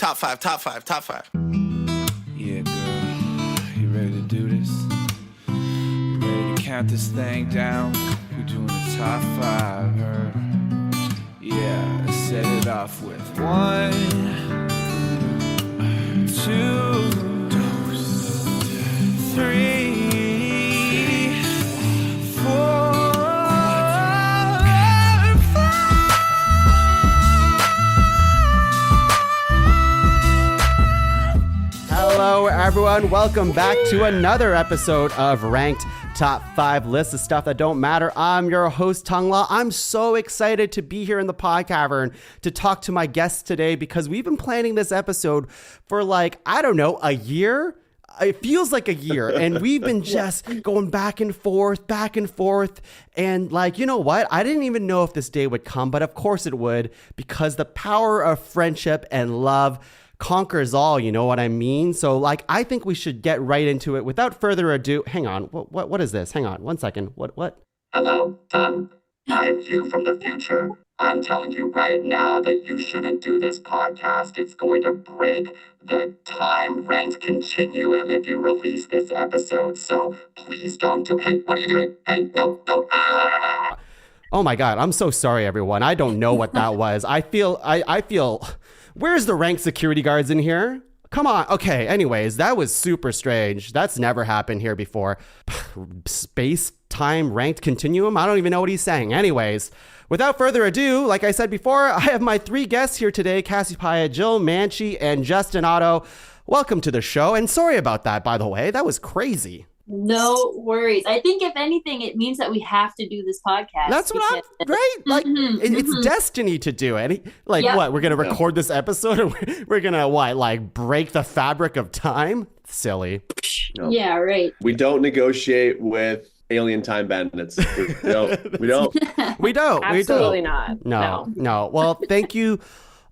Top five, top five, top five. Yeah, girl, you ready to do this? You ready to count this thing down? We're doing the top five, her. Yeah, let's set it off with 1, 2, 3, 4. Hello, everyone. Welcome back to another episode of Ranked Top 5 Lists of Stuff That Don't Matter. I'm your host, Tuong. I'm so excited to be here in the Pod Cavern to talk to my guests today because we've been planning this episode for a year. It feels like a year, and we've been just going back and forth. And you know what? I didn't even know if this day would come, but of course it would, because the power of friendship and love conquers all, you know what I mean? So I think we should get right into it without further ado. Hang on. What is this? Hang on 1 second. What? Hello, Tom. I'm you from the future. I'm telling you right now that you shouldn't do this podcast. It's going to break the time-ranked continuum if you release this episode. So please don't do it. What are you doing? Hey, no. Oh my God. I'm so sorry, everyone. I don't know what that was. I feel, where's the ranked security guards in here? Come on. Okay. Anyways, that was super strange. That's never happened here before. Space-time ranked continuum? I don't even know what he's saying. Anyways, without further ado, like I said before, I have my 3 guests here today, Cassie, Pyatt, Gill Manchee, and Justin Otto. Welcome to the show. And sorry about that, by the way. That was crazy. No worries. I think if anything, it means that we have to do this podcast. That's what right? It's destiny to do it. What? We're going to record this episode and we're going to break the fabric of time? Silly. No. Yeah, right. We don't negotiate with alien time bandits. We don't. Absolutely not. No. Well, thank you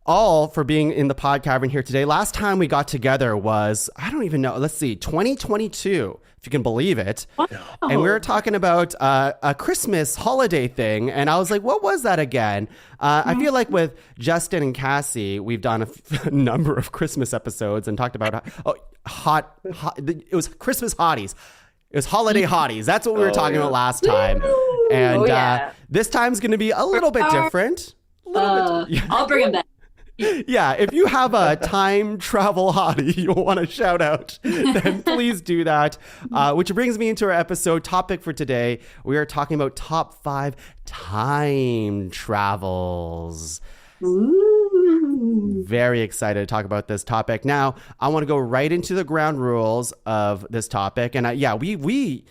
all for being in the Pod Cavern here today. Last time we got together was, I don't even know, let's see, 2022, if you can believe it. Wow. And we were talking about a Christmas holiday thing. And I was like, what was that again? I feel like with Justin and Cassie, we've done a number of Christmas episodes and talked about it was Christmas hotties. It was holiday hotties. That's what we were talking about last time. And this time's going to be a little bit different. I'll bring them back. Yeah, if you have a time travel hottie you want to shout out, then please do that. Which brings me into our episode topic for today. We are talking about top 5 time travels. Ooh. Very excited to talk about this topic. Now, I want to go right into the ground rules of this topic. And we've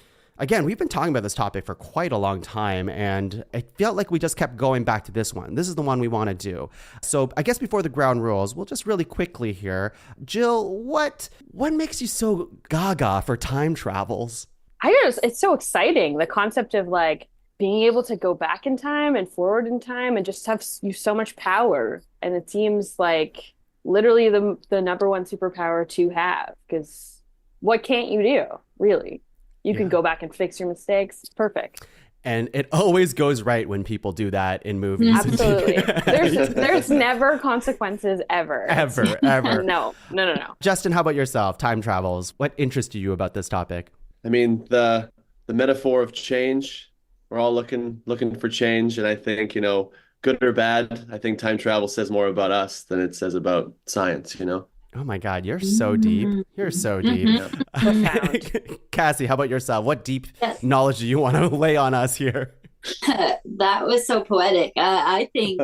been talking about this topic for quite a long time, and it felt like we just kept going back to this one. This is the one we want to do. So I guess before the ground rules, we'll just really quickly here. Jill, what makes you so gaga for time travels? It's so exciting. The concept of being able to go back in time and forward in time and just have so much power. And it seems like literally the number one superpower to have, because what can't you do, really? You can go back and fix your mistakes. It's perfect. And it always goes right when people do that in movies. Absolutely. There's never consequences ever. Ever. No. Justin, how about yourself? Time travels. What interested you about this topic? I mean, the metaphor of change. We're all looking for change, and I think, good or bad, I think time travel says more about us than it says about science, Oh my God, you're so deep. You're so deep. Cassie, how about yourself? What deep knowledge do you want to lay on us here? That was so poetic. I think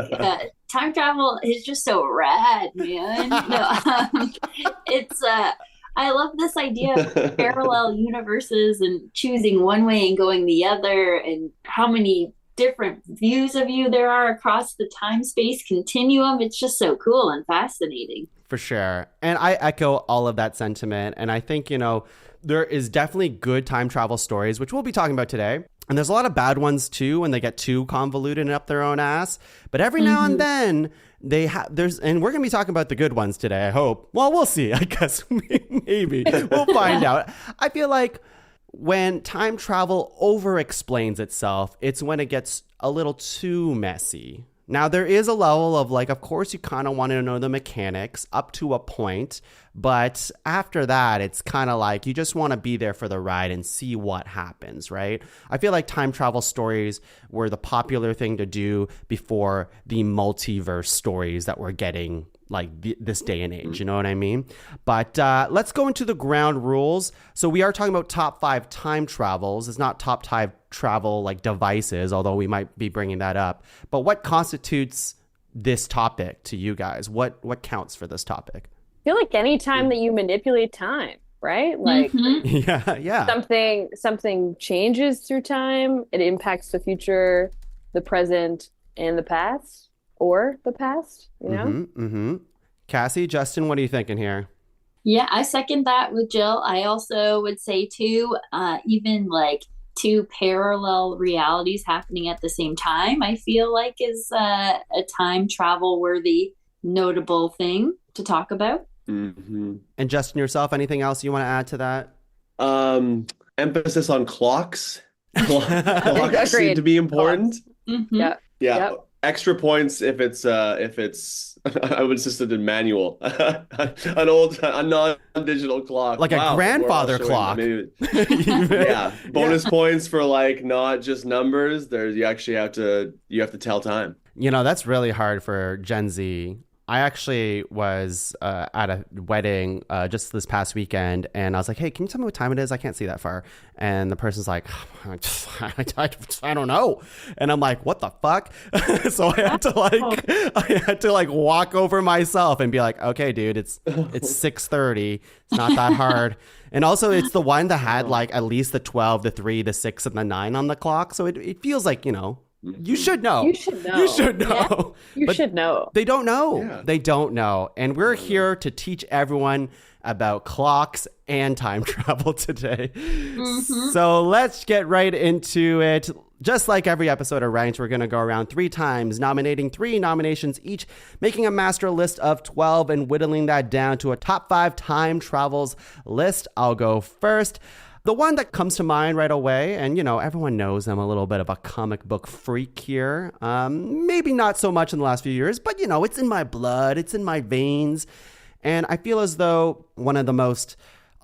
time travel is just so rad, man. I love this idea of parallel universes and choosing one way and going the other, and how many different views of you there are across the time-space continuum. It's just so cool and fascinating. For sure. And I echo all of that sentiment. And I think, there is definitely good time travel stories, which we'll be talking about today. And there's a lot of bad ones too, when they get too convoluted and up their own ass. But every now and then and we're going to be talking about the good ones today, I hope. Well, we'll see. I guess maybe we'll find out. I feel like when time travel over explains itself, it's when it gets a little too messy. Now, there is a level of like, of course, you kind of want to know the mechanics up to a point. But after that, it's kind of like you just want to be there for the ride and see what happens, right? I feel like time travel stories were the popular thing to do before the multiverse stories that we're getting like this day and age, you know what I mean? But let's go into the ground rules. So we are talking about top 5 time travels. It's not top 5 travel like devices, although we might be bringing that up. But what constitutes this topic to you guys? What counts for this topic? I feel like any time that you manipulate time, right? Like Yeah. something changes through time. It impacts the future, the present, and the past. Or the past, you know? Cassie, Justin, what are you thinking here? Yeah, I second that with Jill. I also would say too, even like 2 parallel realities happening at the same time, I feel like is a time travel worthy, notable thing to talk about. And Justin, yourself, anything else you want to add to that? Emphasis on clocks. Clocks seem to be important. Yeah. Yep. Extra points if it's I would insist it in manual, a non-digital clock, like a grandfather clock. Yeah, bonus points for like not just numbers. You actually have to tell time. You know, that's really hard for Gen Z. I actually was at a wedding just this past weekend, and I was like, hey, can you tell me what time it is? I can't see that far. And the person's like, I don't know. And I'm like, what the fuck? So I had to walk over myself and be like, okay, dude, it's 6:30. It's not that hard. And also it's the one that had like at least the 12, the 3, the 6, and the 9 on the clock. So it feels like, you know, you should know. You should know. You should know. Yeah, you should know. They don't know. Yeah. They don't know. And we're here to teach everyone about clocks and time travel today. So let's get right into it. Just like every episode of Ranked, we're going to go around 3 times, nominating 3 nominations each, making a master list of 12 and whittling that down to a top 5 time travels list. I'll go first. The one that comes to mind right away, and, you know, everyone knows I'm a little bit of a comic book freak here. Maybe not so much in the last few years, but, you know, it's in my blood. It's in my veins. And I feel as though one of the most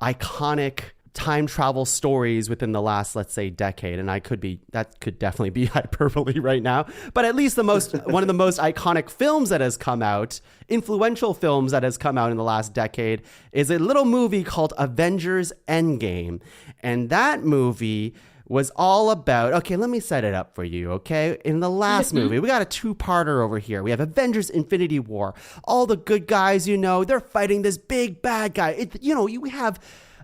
iconic time travel stories within the last, let's say, decade, and that could definitely be hyperbole right now, but at least one of the most iconic films that has come out, influential films that has come out in the last decade, is a little movie called Avengers Endgame. And that movie was all about, okay, let me set it up for you, okay? In the last movie, we got a 2-parter over here. We have Avengers Infinity War. All the good guys, you know, they're fighting this big bad guy. We have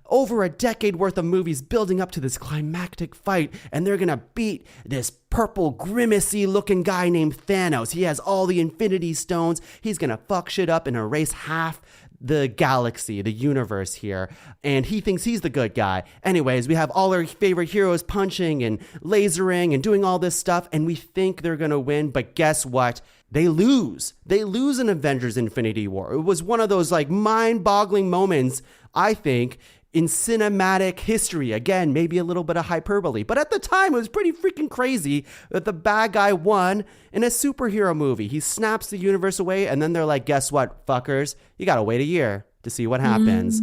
over a decade worth of movies building up to this climactic fight, and they're gonna beat this purple grimacy looking guy named Thanos. He has all the Infinity Stones. He's gonna fuck shit up and erase half the galaxy, the universe here, and he thinks he's the good guy. Anyways, we have all our favorite heroes punching and lasering and doing all this stuff, and we think they're gonna win, but guess what? They lose. They lose in Avengers Infinity War. It was one of those like mind-boggling moments, I think, in cinematic history. Again, maybe a little bit of hyperbole, but at the time it was pretty freaking crazy that the bad guy won in a superhero movie. He snaps the universe away, and then they're like, guess what, fuckers? You gotta wait a year to see what happens.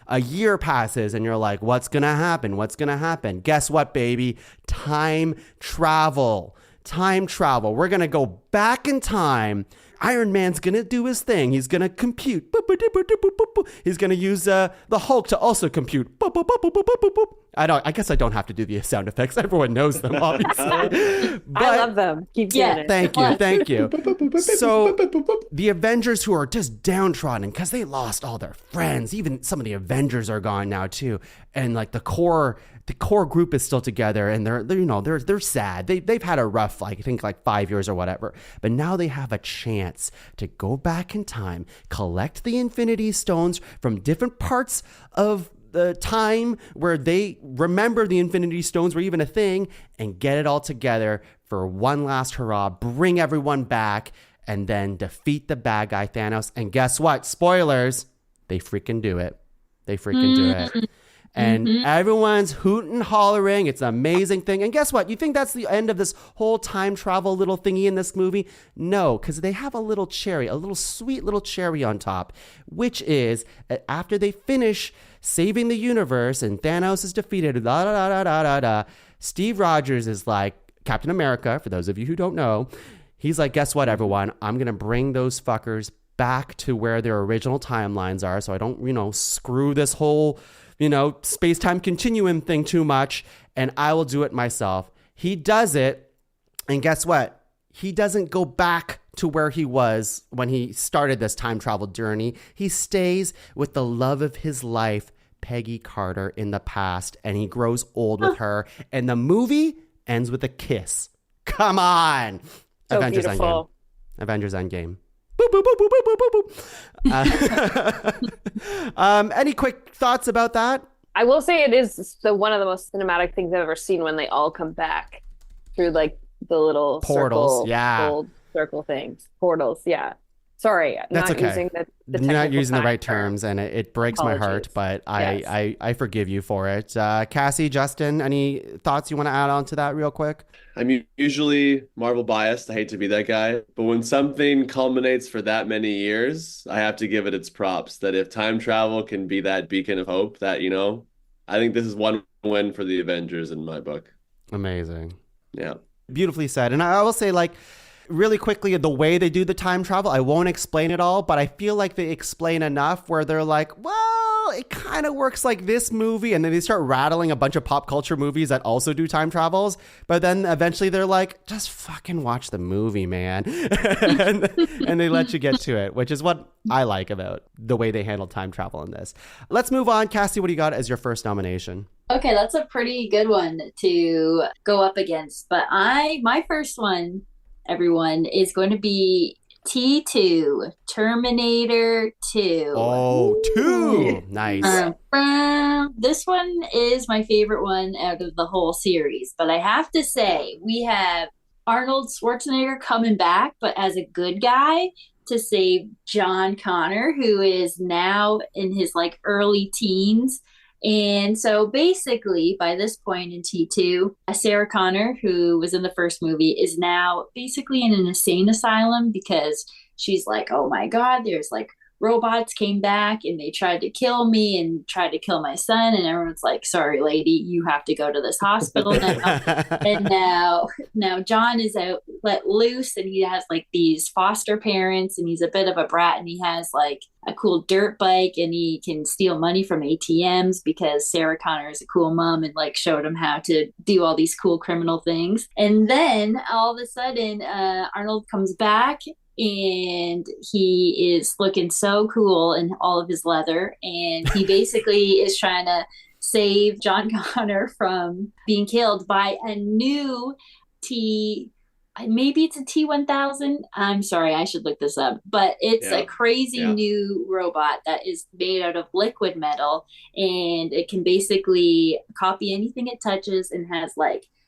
A year passes and you're like, what's gonna happen? What's gonna happen? Guess what, baby? Time travel. Time travel. We're gonna go back in time. Iron Man's gonna do his thing. He's gonna compute. He's gonna use the Hulk to also compute. I guess I don't have to do the sound effects. Everyone knows them, obviously. But I love them. Keep doing it. Thank you. So the Avengers, who are just downtrodden because they lost all their friends, even some of the Avengers are gone now too, and like the core group is still together, and they're sad. They've had a rough, I think, 5 years or whatever, but now they have a chance to go back in time, collect the Infinity Stones from different parts of the time where they remember the Infinity Stones were even a thing, and get it all together for one last hurrah, bring everyone back, and then defeat the bad guy Thanos. And guess what? Spoilers, they freaking do it. They freaking do it. And Mhm. everyone's hooting and hollering. It's an amazing thing. And guess what? You think that's the end of this whole time travel little thingy in this movie? No, because they have a little cherry, a little sweet little cherry on top, which is after they finish saving the universe and Thanos is defeated, da da da da da da. Steve Rogers is like, Captain America, for those of you who don't know, he's like, guess what, everyone? I'm going to bring those fuckers back to where their original timelines are so I don't, screw this whole, space-time continuum thing too much, and I will do it myself. He does it, and guess what? He doesn't go back to where he was when he started this time travel journey. He stays with the love of his life, Peggy Carter, in the past, and he grows old with her, and the movie ends with a kiss. Come on. So Avengers beautiful. Endgame. Avengers Endgame. Boop, boop, boop, boop, boop, boop, boop. Any quick thoughts about that? I will say it is one of the most cinematic things I've ever seen when they all come back through like the little Portals, gold circle things. Portals, yeah. Sorry, That's not okay. using the You're not technical using the right term. terms, and it breaks my heart, Apologies. but Yes. I forgive you for it. Cassie, Justin, any thoughts you want to add on to that real quick? I'm usually Marvel biased. I hate to be that guy, but when something culminates for that many years, I have to give it its props. That if time travel can be that beacon of hope, that I think this is one win for the Avengers in my book. Amazing. Yeah. Beautifully said. And I will say, like, really quickly, the way they do the time travel, I won't explain it all, but I feel like they explain enough where they're like, well, it kind of works like this movie. And then they start rattling a bunch of pop culture movies that also do time travels. But then eventually they're like, just fucking watch the movie, man. and they let you get to it, which is what I like about the way they handle time travel in this. Let's move on. Cassie, what do you got as your first nomination? Okay, that's a pretty good one to go up against. But my first one, everyone, is going to be T2, Terminator 2. Oh, 2. Nice. This one is my favorite one out of the whole series. But I have to say, we have Arnold Schwarzenegger coming back, but as a good guy to save John Connor, who is now in his early teens. And so basically, by this point in T2, Sarah Connor, who was in the first movie, is now basically in an insane asylum because she's like, oh my God, there's robots came back and they tried to kill me and tried to kill my son. And everyone's like, sorry, lady, you have to go to this hospital now. And now John is out let loose and he has these foster parents and he's a bit of a brat and he has a cool dirt bike and he can steal money from ATMs because Sarah Connor is a cool mom and showed him how to do all these cool criminal things. And then all of a sudden Arnold comes back and he is looking so cool in all of his leather and he basically is trying to save John Connor from being killed by a new maybe it's a T-1000. I'm sorry, I should look this up, but it's a crazy new robot that is made out of liquid metal and it can basically copy anything it touches and has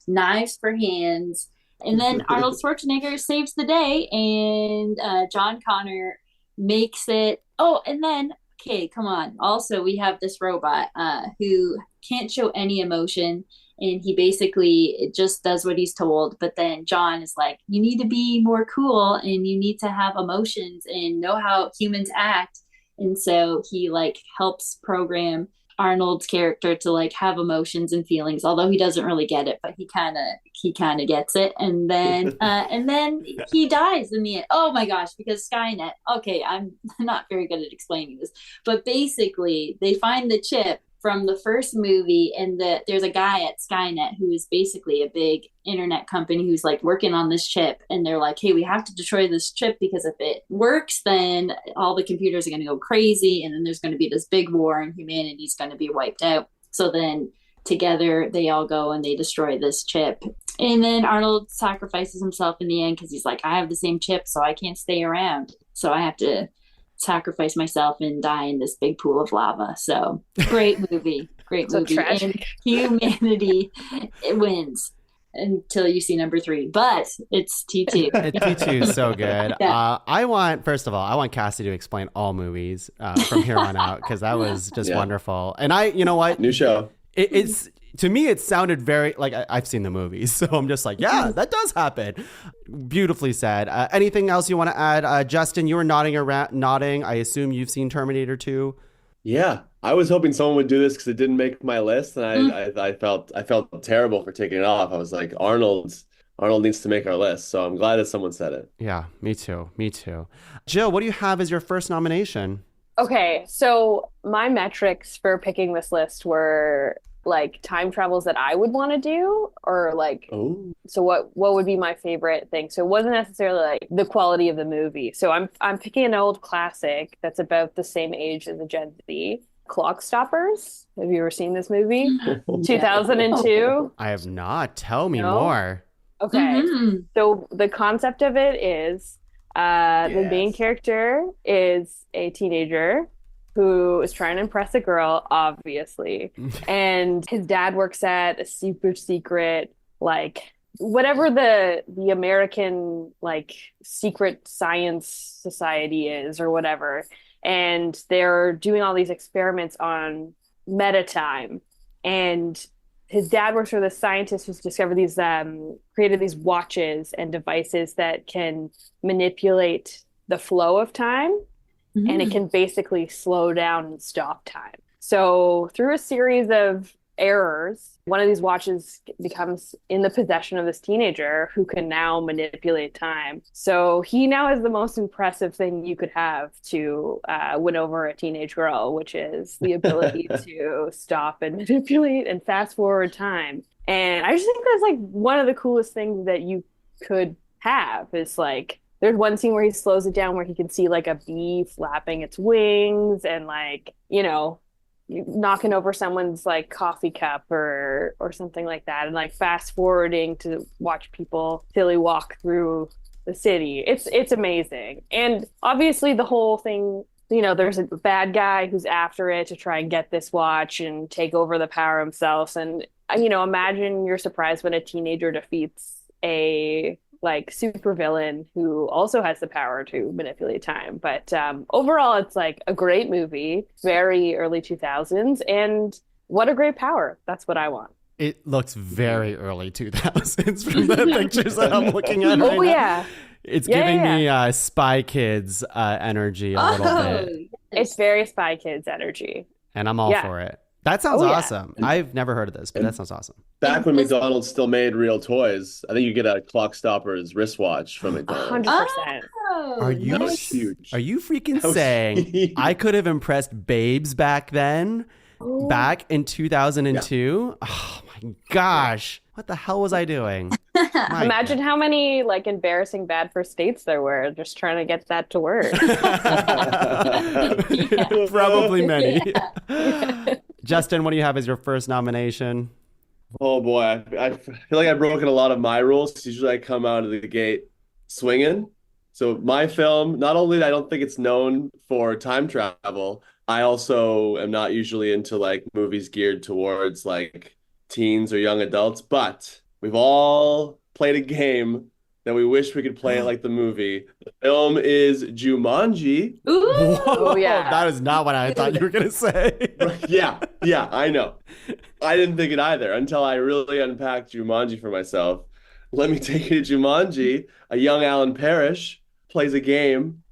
knives for hands. And then Arnold Schwarzenegger saves the day and John Connor makes it. Oh, and then, okay, come on. Also, we have this robot who can't show any emotion and he basically just does what he's told. But then John is like, you need to be more cool and you need to have emotions and know how humans act. And so he helps program Arnold's character to have emotions and feelings, although he doesn't really get it, but he kind of gets it. And then he dies in the end. Oh my gosh, because Skynet. Okay, I'm not very good at explaining this, but basically they find the chip from the first movie and there's a guy at Skynet who is basically a big internet company who's working on this chip and they're like, hey, we have to destroy this chip because if it works then all the computers are going to go crazy and then there's going to be this big war and humanity's going to be wiped out. So then together they all go and they destroy this chip and then Arnold sacrifices himself in the end because he's like, I have the same chip so I can't stay around, so I have to sacrifice myself and die in this big pool of lava. So great movie. So tragic. And humanity it wins. until you see number 3. But it's T2. T2 is so good. Yeah. First of all, I want Cassie to explain all movies from here on out, because that was just wonderful. And you know what? New show. It's to me, it sounded very like I've seen the movies, so I'm just like, yeah, that does happen. Beautifully said. Anything else you want to add, Justin? You were nodding. I assume you've seen Terminator 2. Yeah, I was hoping someone would do this because it didn't make my list, and I felt terrible for taking it off. I was like, Arnold needs to make our list, so I'm glad that someone said it. Yeah, me too. Jill, what do you have as your first nomination? Okay, so my metrics for picking this list were like time travels that I would want to do, or like, so what would be my favorite thing? So it wasn't necessarily like the quality of the movie. So I'm picking an old classic that's about the same age as the Gen Z. Clock Stoppers. Have you ever seen this movie? 2002. I have not. Tell me more. Okay. So the concept of it is the main character is a teenager who is trying to impress a girl, obviously. And his dad works at a super secret, like, whatever the American, like, secret science society is or whatever. And they're doing all these experiments on meta time. And his dad works for the scientist who's discovered these, created these watches and devices that can manipulate the flow of time. And it can basically slow down and stop time. So through a series of errors, one of these watches becomes in the possession of this teenager who can now manipulate time. So he now has the most impressive thing you could have to win over a teenage girl, which is the ability to stop and manipulate and fast forward time. And I just think that's like one of the coolest things that you could have is like, there's one scene where he slows it down where he can see like a bee flapping its wings and like, you know, knocking over someone's like coffee cup or something like that, and like fast forwarding to watch people silly walk through the city. It's amazing. And obviously the whole thing, you know, there's a bad guy who's after it to try and get this watch and take over the power himself. And, you know, imagine you're surprised when a teenager defeats a like supervillain who also has the power to manipulate time. But overall, it's like a great movie, very early 2000s, and what a great power. That's what I want. It looks very early 2000s from the pictures that I'm looking at right now. Yeah. It's giving me Spy Kids energy a little bit. It's very Spy Kids energy. And I'm all for it. That sounds awesome. I've never heard of this, but that sounds awesome. Back when McDonald's still made real toys, I think you get a Clock Stoppers wristwatch from McDonald's. 100%. Are you That was huge. Are you freaking saying I could have impressed babes back then? Back in 2002? Oh my gosh. What the hell was I doing? Imagine how many like embarrassing bad first dates there were just trying to get that to work. Probably many. Justin, what do you have as your first nomination? Oh boy, I feel like I've broken a lot of my rules. Usually I come out of the gate swinging. So my film, not only I don't think it's known for time travel, I also am not usually into like movies geared towards like teens or young adults, but we've all played a game that we wish we could play it like the movie. The film is Jumanji. Whoa, oh, yeah. That is not what I thought you were going to say. Yeah, I know. I didn't think it either until I really unpacked Jumanji for myself. Let me take you to Jumanji. A young Alan Parrish plays a game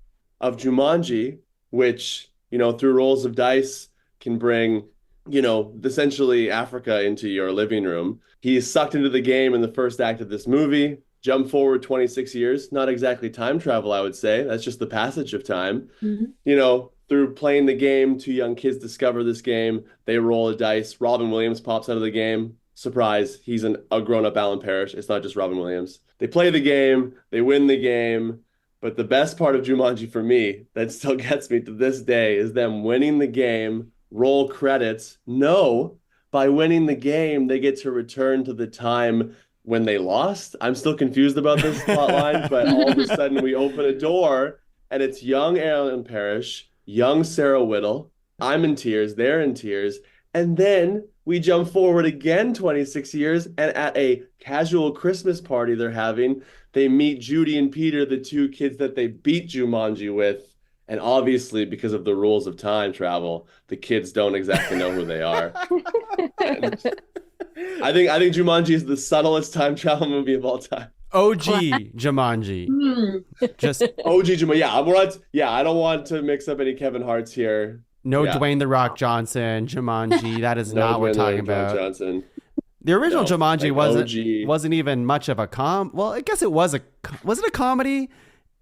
of Jumanji, which, you know, through rolls of dice can bring, you know, essentially Africa into your living room. He is sucked into the game in the first act of this movie. Jump forward 26 years, not exactly time travel, I would say. That's just the passage of time. Mm-hmm. You know, through playing the game, two young kids discover this game. They roll a dice. Robin Williams pops out of the game. Surprise, he's a grown-up Alan Parrish. It's not just Robin Williams. They play the game. They win the game. But the best part of Jumanji for me, that still gets me to this day, is them winning the game, roll credits. No, by winning the game, they get to return to the time when they lost. I'm still confused about this plot line, but all of a sudden we open a door and it's young Alan Parrish, young Sarah Whittle. I'm in tears, they're in tears. And then we jump forward again 26 years, and at a casual Christmas party they're having, they meet Judy and Peter, the two kids that they beat Jumanji with. And obviously, because of the rules of time travel, the kids don't exactly know who they are. I think Jumanji is the subtlest time travel movie of all time. OG Jumanji. Just OG Jumanji. Yeah, I don't want to mix up any Kevin Harts here. no Dwayne The Rock Johnson, Jumanji. That is not what we're talking about. Johnson. The original Jumanji OG. wasn't even much of a well, I guess it was it a comedy?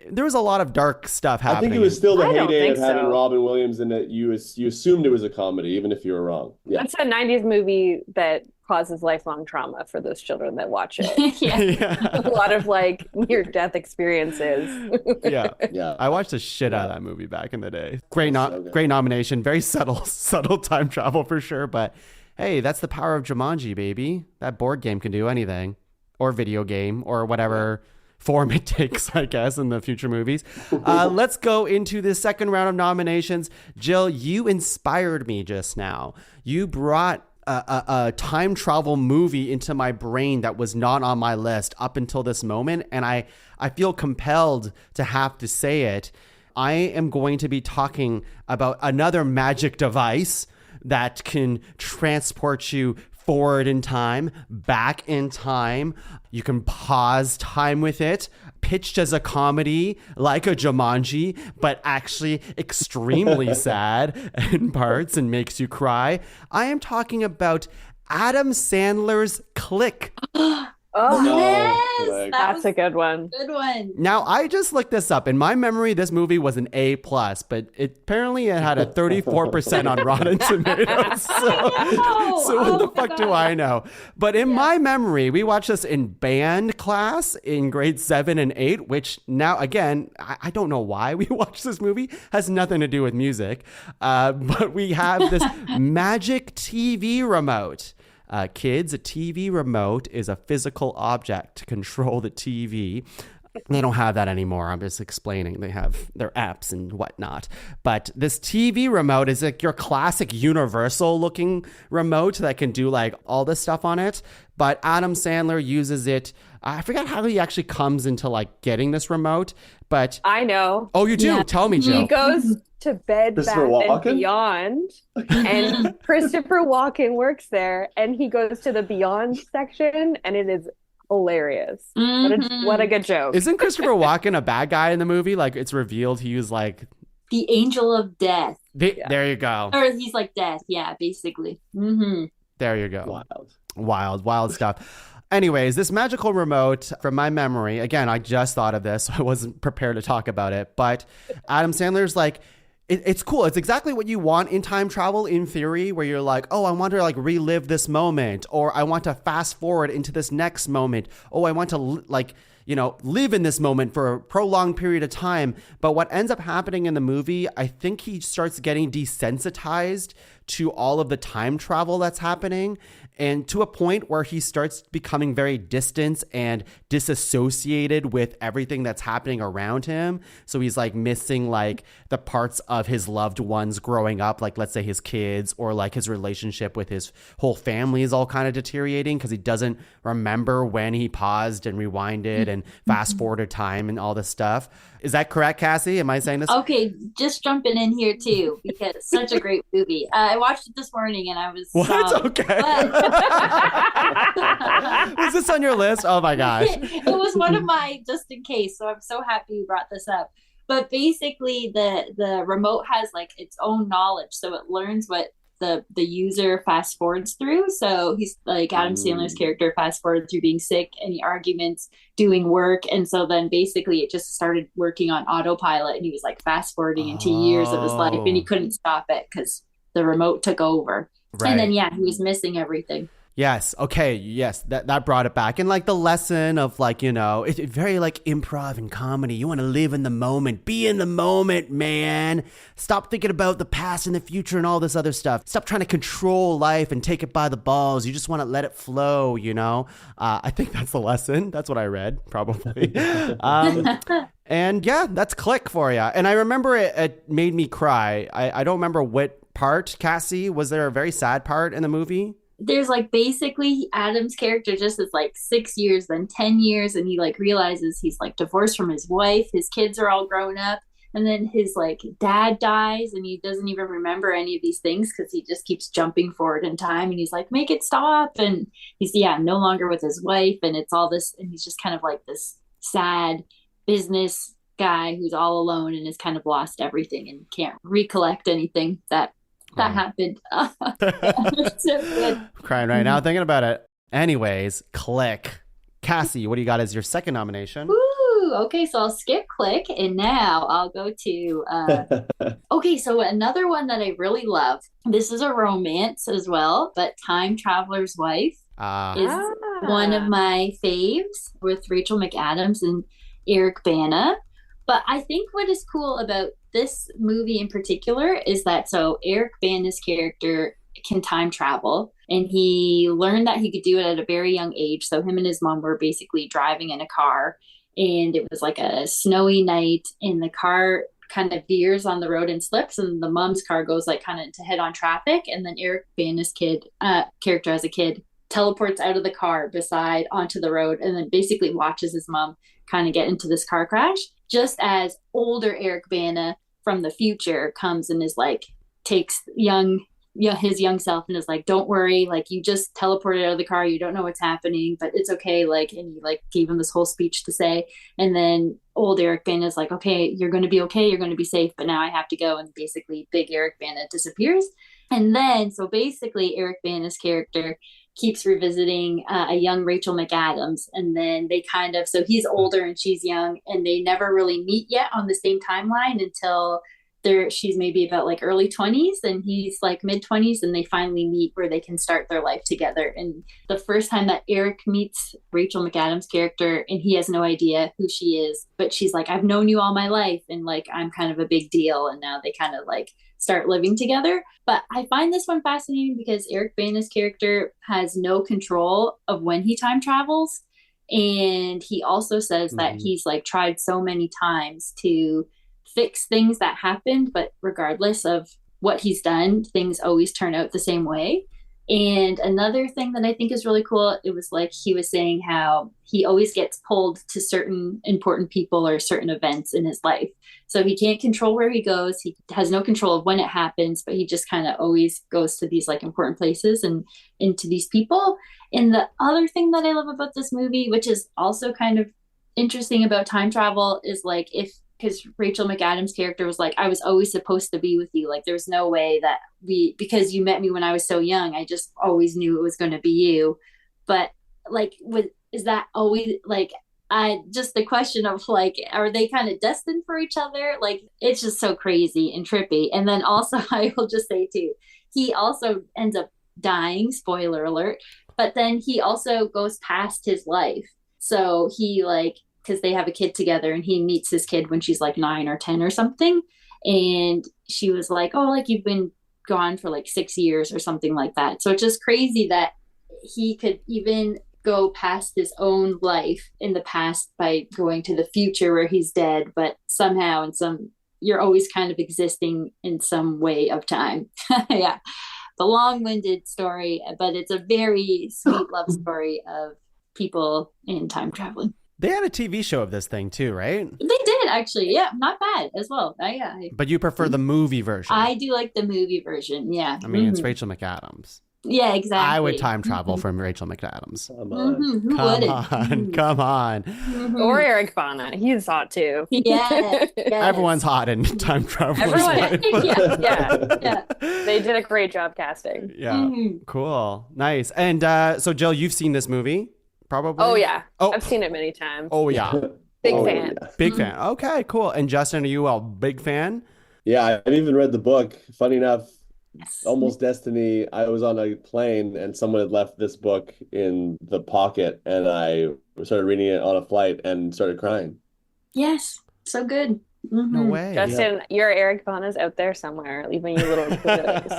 There was a lot of dark stuff happening. I think it was still the I don't heyday think of having so. Robin Williams in it. You assumed it was a comedy, even if you were wrong. Yeah. That's a 90s movie that causes lifelong trauma for those children that watch it. Yeah. A lot of like near-death experiences. Yeah. Yeah. I watched the shit out of that movie back in the day. Great So good. great nomination. Very subtle time travel for sure. But hey, that's the power of Jumanji, baby. That board game can do anything. Or video game or whatever form it takes, I guess, in the future movies. Let's go into the second round of nominations. Jill, you inspired me just now. You brought a time travel movie into my brain that was not on my list up until this moment. And I feel compelled to have to say it. I am going to be talking about another magic device that can transport you forward in time, back in time. You can pause time with it. Pitched as a comedy, like a Jumanji, but actually extremely sad in parts and makes you cry. I am talking about Adam Sandler's Click. Oh, Yes, like- that that's was a good one. good one. Now, I just looked this up. In my memory, this movie was an A+, but apparently it had a 34% on Rotten Tomatoes. So what the fuck do I know? But in my memory, we watched this in band class in grade 7 and 8, which now, again, I don't know why we watched this movie. Has nothing to do with music. But we have this magic TV remote. Kids, a TV remote is a physical object to control the TV. They don't have that anymore. I'm just explaining. They have their apps and whatnot. But this TV remote is like your classic universal looking remote that can do like all this stuff on it. But Adam Sandler uses it. I forgot how he actually comes into like getting this remote. But I know. oh, you do? Yeah. Tell me, He Jill. goes to Bed Bath Christopher and Walken? Beyond, and Christopher Walken works there, and he goes to the Beyond section, and it is hilarious. What a good joke. Isn't Christopher Walken a bad guy in the movie? Like it's revealed he was like, The Angel of Death. there you go. Or he's like death, yeah, basically. Mm-hmm. There you go. Wild. Wild stuff. Anyways, this magical remote, from my memory, again, I just thought of this, so I wasn't prepared to talk about it, but Adam Sandler's like, it's cool. It's exactly what you want in time travel, in theory, where you're like, oh, I want to like relive this moment, or I want to fast forward into this next moment. Oh, I want to live in this moment for a prolonged period of time. But what ends up happening in the movie, I think he starts getting desensitized to all of the time travel that's happening, and to a point where he starts becoming very distant and disassociated with everything that's happening around him. So he's like missing like the parts of his loved ones growing up, like let's say his kids, or like his relationship with his whole family is all kind of deteriorating because he doesn't remember when he paused and rewinded and fast forwarded time and all this stuff. Is that correct, Cassie? Am I saying this? Okay, just jumping in here too, because it's such a great movie. I watched it this morning and I was What? Okay. Was this on your list? Oh my gosh. It was one of my just in case, so I'm so happy you brought this up. But basically the remote has like its own knowledge, so it learns what the user fast forwards through. So he's like Adam Sandler's character fast forward through being sick, any arguments, doing work, and so then basically it just started working on autopilot, and he was like fast forwarding into years of his life, and he couldn't stop it because the remote took over. Right. And then he was missing everything. Yes. Okay. Yes. That brought it back. And like the lesson of like, it's very like improv and comedy. You want to live in the moment, be in the moment, man. Stop thinking about the past and the future and all this other stuff. Stop trying to control life and take it by the balls. You just want to let it flow, I think that's the lesson. That's what I read, probably. And yeah, that's Click for you. And I remember it made me cry. I don't remember what part, Cassie. Was there a very sad part in the movie? there's like basically Adam's character just is like 6 years, then 10 years, and he like realizes he's like divorced from his wife, his kids are all grown up, and then his like dad dies and he doesn't even remember any of these things because he just keeps jumping forward in time, and he's like, make it stop, and he's no longer with his wife, and it's all this, and he's just kind of like this sad business guy who's all alone and has kind of lost everything and can't recollect anything that happened. It's so good. Crying right now thinking about it. Anyways, Click. Cassie, what do you got as your second nomination? Woo! Okay, so I'll skip Click, and now I'll go to okay, so another one that I really love. This is a romance as well, but Time Traveler's Wife is one of my faves, with Rachel McAdams and Eric Bana. But I think what is cool about this movie in particular is that Eric Bana's character can time travel, and he learned that he could do it at a very young age. So him and his mom were basically driving in a car, and it was like a snowy night, and the car kind of veers on the road and slips, and the mom's car goes like kind of into head-on traffic, and then Eric Bana's character as a kid teleports out of the car beside onto the road, and then basically watches his mom kind of get into this car crash, just as older Eric Bana from the future comes and is like, takes his young self and is like, don't worry, like, you just teleported out of the car, you don't know what's happening, but it's okay, like, and he like gave him this whole speech to say, and then old Eric Bana is like, okay, you're going to be okay, you're going to be safe, but now I have to go, and basically big Eric Bana disappears. And then so basically Eric Bana's character keeps revisiting a young Rachel McAdams, and then they kind of, so he's older and she's young, and they never really meet yet on the same timeline until she's maybe about like early 20s and he's like mid 20s, and they finally meet where they can start their life together. And the first time that Eric meets Rachel McAdams' character, and he has no idea who she is, but she's like, I've known you all my life, and like I'm kind of a big deal, and now they kind of like start living together. But I find this one fascinating because Eric Bana's character has no control of when he time travels, and he also says that he's like tried so many times to fix things that happened, but regardless of what he's done, things always turn out the same way. And another thing that I think is really cool, it was like he was saying how he always gets pulled to certain important people or certain events in his life. So he can't control where he goes. He has no control of when it happens, but he just kind of always goes to these like important places and into these people. And the other thing that I love about this movie, which is also kind of interesting about time travel, is like because Rachel McAdams' character was like, I was always supposed to be with you. Like, there's no way that because you met me when I was so young, I just always knew it was going to be you. But like, is that always like, just the question of like, are they kind of destined for each other? Like, it's just so crazy and trippy. And then also, I will just say too, he also ends up dying, spoiler alert, but then he also goes past his life. So he like, because they have a kid together, and he meets his kid when she's like 9 or 10 or something. And she was like, oh, like you've been gone for like 6 years or something like that. So it's just crazy that he could even go past his own life in the past by going to the future where he's dead, but somehow you're always kind of existing in some way of time. Yeah. The long-winded story, but it's a very sweet love story of people in time traveling. They had a TV show of this thing too, right? They did, actually. Yeah, not bad as well. But you prefer the movie version? I do like the movie version, yeah. I mean, it's Rachel McAdams. Yeah, exactly. I would time travel from Rachel McAdams. Come on. Who wouldn't? Come on. Or Eric Bana. He's hot too. Yeah. Everyone's hot in time travel. Everyone. Yeah. Yeah. They did a great job casting. Yeah. Cool. Nice. And so, Jill, you've seen this movie? Probably. Oh yeah. Oh. I've seen it many times. Oh yeah. Big fan. Yeah. Big fan. Okay, cool. And Justin, are you a big fan? Yeah, I've even read the book. Funny enough, Yes. Almost Destiny, I was on a plane and someone had left this book in the pocket, and I started reading it on a flight and started crying. Yes. So good. No way. Justin, your Eric Bana's out there somewhere, leaving you little kudos.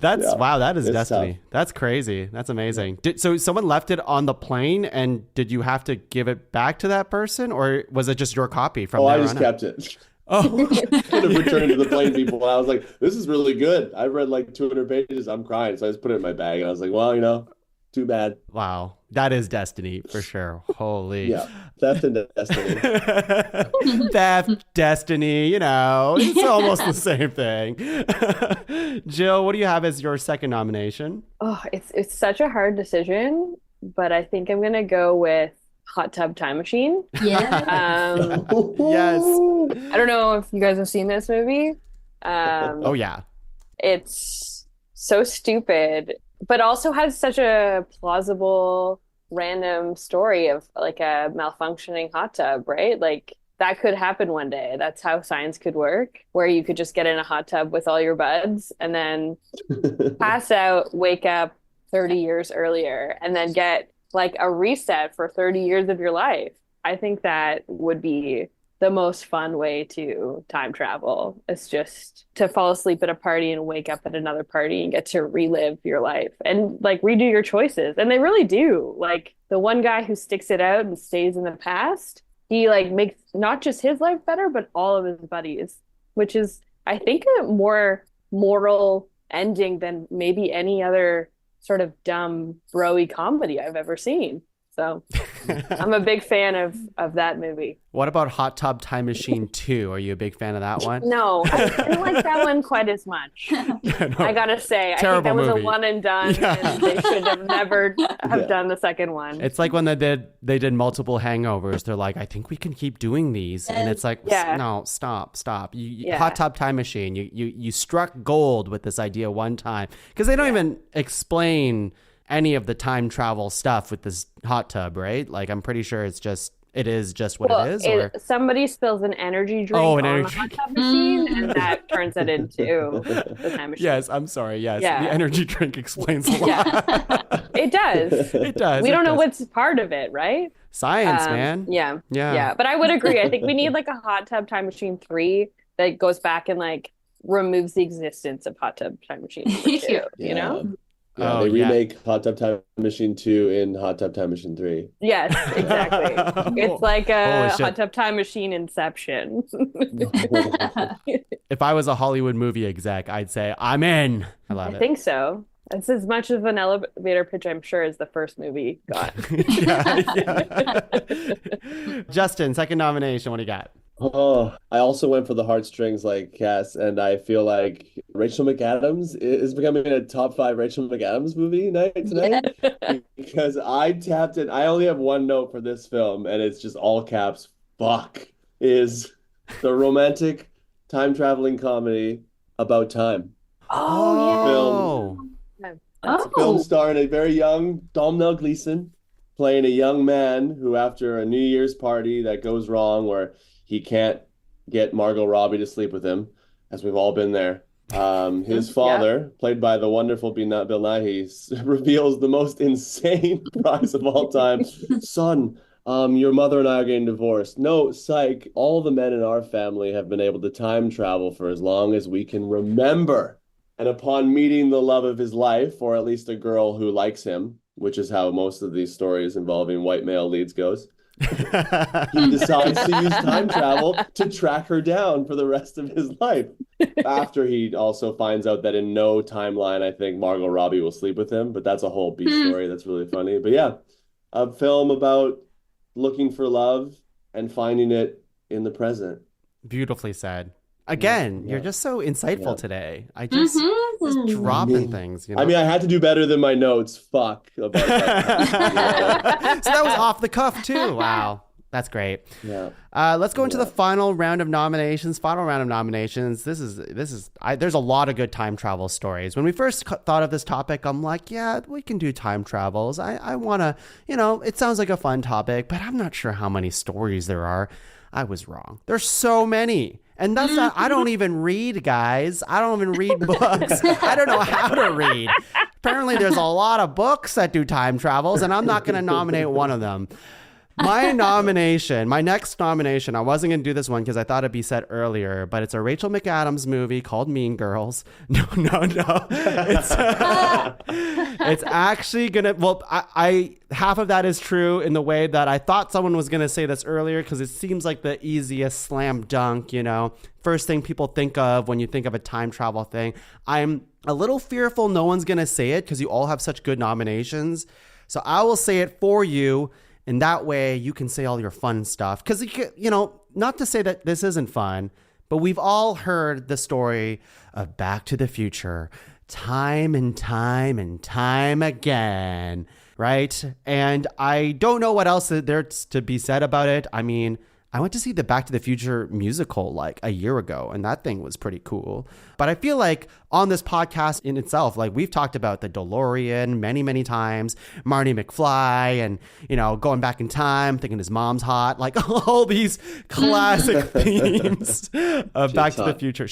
Yeah. Wow, that is It's destiny. tough. That's crazy. That's amazing. So someone left it on the plane, and did you have to give it back to that person, or was it just your copy from Oh, there I just on out? kept it. Oh, Kind of Return to the Plane people. I was like, this is really good. I read like 200 pages. I'm crying. So I just put it in my bag and I was like, well, too bad. wow. That is destiny for sure. Holy. Yeah. Theft and destiny. Theft, destiny, it's almost the same thing. Jill, what do you have as your second nomination? Oh, it's such a hard decision, but I think I'm gonna go with Hot Tub Time Machine. Yeah. Yes. I don't know if you guys have seen this movie. Oh, yeah. It's so stupid, but also has such a plausible random story of like a malfunctioning hot tub, right? Like that could happen one day. That's how science could work, where you could just get in a hot tub with all your buds and then pass out, wake up 30 years earlier, and then get like a reset for 30 years of your life. I think that would be the most fun way to time travel. It's just to fall asleep at a party and wake up at another party and get to relive your life and like redo your choices. And they really do. Like the one guy who sticks it out and stays in the past, he like makes not just his life better, but all of his buddies, which is, I think, a more moral ending than maybe any other sort of dumb bro-y comedy I've ever seen. So I'm a big fan of that movie. What about Hot Tub Time Machine 2? Are you a big fan of that one? No, I didn't like that one quite as much. Yeah, no. I gotta say, I think Terrible that was movie. a one and done, and they should have never have done the second one. It's like when they did multiple hangovers. They're like, I think we can keep doing these, and it's like, Yeah. no, stop. Yeah. Hot Tub Time Machine. You struck gold with this idea one time because they don't even explain any of the time travel stuff with this hot tub, right? Like I'm pretty sure it is just what it is. Or somebody spills an energy drink Oh, an on energy the hot tub machine, and that turns it into the time machine. yes, I'm sorry. Yes, Yeah. the energy drink explains a lot. Yeah, it does. It does. We it don't know does. what's part of it, right? Science, man. Yeah. But I would agree. I think we need like a Hot Tub Time Machine 3 that goes back and like removes the existence of Hot Tub Time Machine number 2, you know? Yeah, Oh, they yeah. remake Hot Tub Time Machine 2 in Hot Tub Time Machine 3. Yes, exactly. It's like a Holy shit. Hot Tub Time Machine Inception. If I was a Hollywood movie exec, I'd say I'm in. I love I it. think so. It's as much of an elevator pitch, I'm sure, as the first movie got. yeah. Justin, second nomination. What do you got? Oh, I also went for the heartstrings like Cass, and I feel like Rachel McAdams is becoming a top 5 Rachel McAdams movie night tonight. Because I tapped in. I only have one note for this film, and it's just all caps. Fuck is the romantic time traveling comedy About Time. Oh, It's a film starring a very young Domhnall Gleeson playing a young man who, after a New Year's party that goes wrong, where he can't get Margot Robbie to sleep with him, as we've all been there. His father, played by the wonderful Bill Nighy, reveals the most insane prize of all time. Son, your mother and I are getting divorced. No, psych. All the men in our family have been able to time travel for as long as we can remember. And upon meeting the love of his life, or at least a girl who likes him, which is how most of these stories involving white male leads goes, he decides to use time travel to track her down for the rest of his life. After he also finds out that in no timeline, I think Margot Robbie will sleep with him. But that's a whole B story. That's really funny. But yeah, a film about looking for love and finding it in the present. beautifully said. Again, you're just so insightful today. I just dropping things. You know? I mean, I had to do better than my notes. Fuck. About that. So that was off the cuff too. Wow. That's great. Yeah. Let's go into the final round of nominations. There's a lot of good time travel stories. When we first thought of this topic, I'm like, yeah, we can do time travels. I want to, it sounds like a fun topic, but I'm not sure how many stories there are. I was wrong. There's so many. And that's not, I don't even read, guys. I don't even read books. I don't know how to read. Apparently there's a lot of books that do time travels, and I'm not going to nominate one of them. My next nomination, I wasn't going to do this one because I thought it'd be said earlier, but it's a Rachel McAdams movie called Mean Girls. No. It's actually gonna. Well, I half of that is true in the way that I thought someone was gonna say this earlier, because it seems like the easiest slam dunk. First thing people think of when you think of a time travel thing. I'm a little fearful no one's gonna say it because you all have such good nominations. So I will say it for you, and that way you can say all your fun stuff. Because not to say that this isn't fun, but we've all heard the story of Back to the Future time and time and time again, right? And I don't know what else there's to be said about it. I mean, I went to see the Back to the Future musical like a year ago, and that thing was pretty cool. But I feel like on this podcast in itself, like we've talked about the DeLorean many, many times, Marty McFly, and, going back in time, thinking his mom's hot, like all these classic themes of Back to the Future.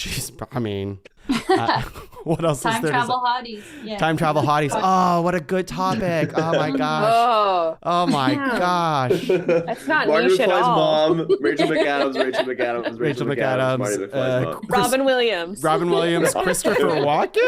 What else Time is there? travel hotties. Yeah. Time travel hotties. Oh, what a good topic. Oh my gosh. Oh my gosh. That's not Marty niche at McFly's all. mom, Rachel McAdams, Marty McFly's mom. Robin Williams. Christopher Walken.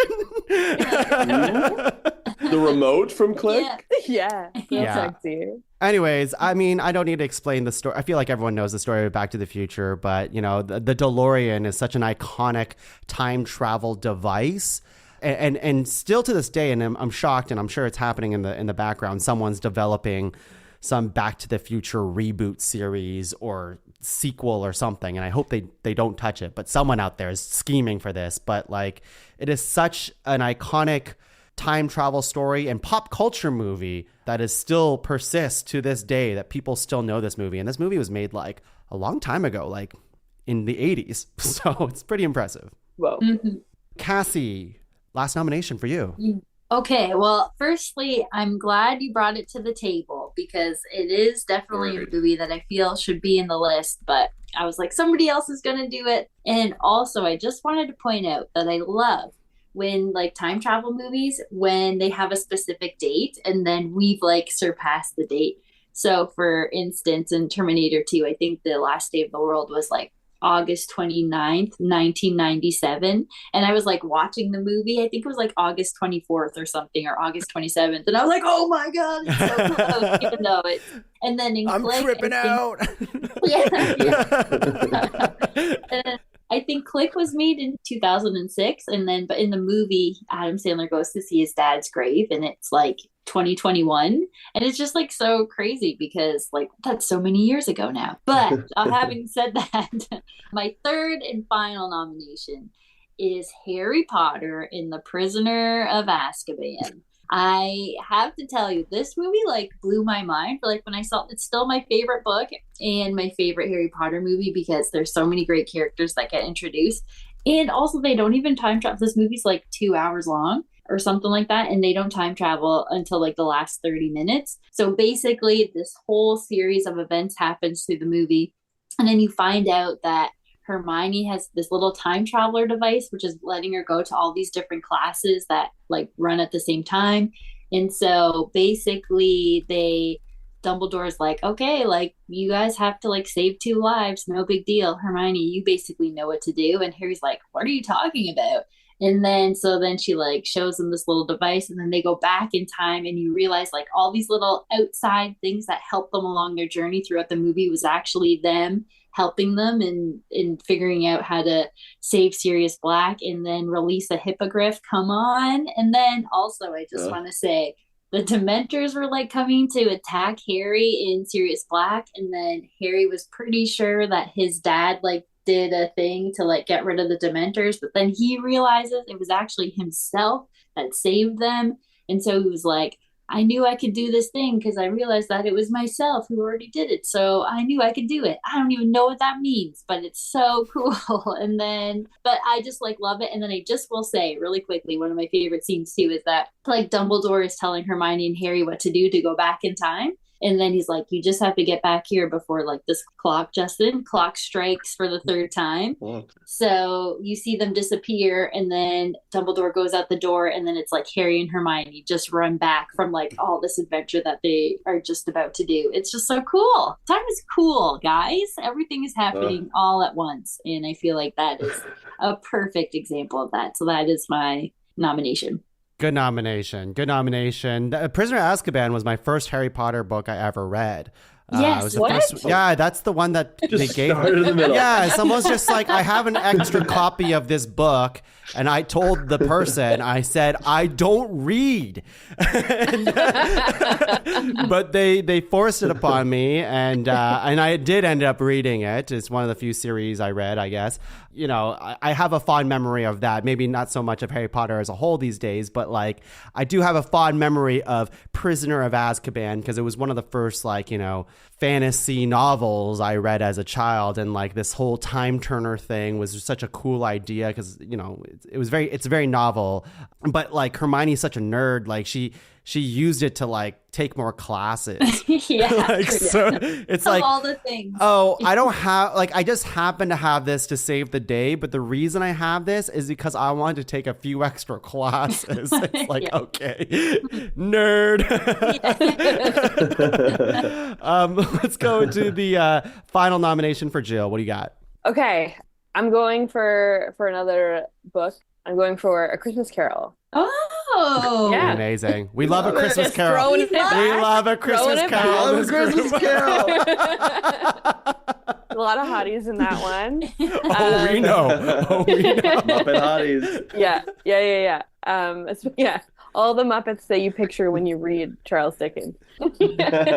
The remote from Click. Yeah. Yeah. Sexy. Anyways, I mean, I don't need to explain the story. I feel like everyone knows the story of Back to the Future, but the DeLorean is such an iconic time travel device. And still to this day, and I'm shocked, and I'm sure it's happening in the background, someone's developing some Back to the Future reboot series or sequel or something, and I hope they don't touch it, but someone out there is scheming for this. But like, it is such an iconic time travel story and pop culture movie that is still persists to this day, that people still know this movie. And this movie was made like a long time ago, like in the 80s. So it's pretty impressive. Whoa. Mm-hmm. Cassie, last nomination for you. Okay, well, firstly, I'm glad you brought it to the table because it is definitely a movie that I feel should be in the list, but I was like, somebody else is going to do it. And also, I just wanted to point out that I love when like time travel movies, when they have a specific date and then we've like surpassed the date. So for instance, in Terminator 2, I think the last day of the world was like August 29th, 1997. And I was like watching the movie. I think it was like August 24th or something, or August 27th. And I was like, oh my God, it's so close. Even though it's, and then in I'm Click, tripping out. And I think Click was made in 2006. And then, but in the movie, Adam Sandler goes to see his dad's grave and it's like 2021. And it's just like so crazy because like that's so many years ago now. But having said that, my third and final nomination is Harry Potter and the Prisoner of Azkaban. I have to tell you, this movie like blew my mind. Like when I saw it's still my favorite book and my favorite Harry Potter movie because there's so many great characters that get introduced. And also they don't even time travel. This movie's like 2 hours long or something like that. And they don't time travel until like the last 30 minutes. So basically this whole series of events happens through the movie. And then you find out that Hermione has this little time traveler device, which is letting her go to all these different classes that like run at the same time. And so basically Dumbledore's like, okay, like you guys have to like save 2 lives. No big deal. Hermione, you basically know what to do. And Harry's like, what are you talking about? And then she like shows them this little device and then they go back in time and you realize like all these little outside things that help them along their journey throughout the movie was actually them helping them in figuring out how to save Sirius Black and then release a hippogriff. Come on. And then also I just want to say the Dementors were like coming to attack Harry in Sirius Black. And then Harry was pretty sure that his dad like did a thing to like get rid of the Dementors, but then he realizes it was actually himself that saved them. And so he was like, I knew I could do this thing because I realized that it was myself who already did it. So I knew I could do it. I don't even know what that means, but it's so cool. And then, but I just like love it. And then I just will say really quickly, one of my favorite scenes too is that like Dumbledore is telling Hermione and Harry what to do to go back in time. And then he's like, you just have to get back here before like this clock strikes for the 3rd time. What? So you see them disappear and then Dumbledore goes out the door and then it's like Harry and Hermione just run back from like all this adventure that they are just about to do. It's just so cool. Time is cool, guys. Everything is happening all at once. And I feel like that is a perfect example of that. So that is my nomination. Good nomination. Good nomination. Prisoner of Azkaban was my first Harry Potter book I ever read. Yes, it was the what? first- yeah, that's the one that they Just gave started in the middle. Yeah, someone's just like, I have an extra copy of this book, and I told the person, I said, I don't read. But they forced it upon me, and I did end up reading it. It's one of the few series I read, I guess. You know, I have a fond memory of that. Maybe not so much of Harry Potter as a whole these days, but like I do have a fond memory of Prisoner of Azkaban because it was one of the first, like, you know, fantasy novels I read as a child, and like this whole time turner thing was just such a cool idea because, you know, it's very novel. But like Hermione's such a nerd, like she used it to like take more classes. Yeah. Like, so it's Of like, all the things. oh, I don't have, like, I just happen to have this to save the day. But the reason I have this is because I wanted to take a few extra classes. It's like, Yeah. okay, nerd. Let's go to the final nomination for Jill. What do you got? Okay, I'm going for another book. I'm going for A Christmas Carol. Oh. Yeah. Amazing. We love a Christmas Just Carol. throwing We it back. love a Christmas it Carol. back. in this Christmas group. Carol. A lot of hotties in that one. Oh, we know. Oh, we know. Muppet Hotties. Yeah. Yeah. All the Muppets that you picture when you read Charles Dickens. Yeah,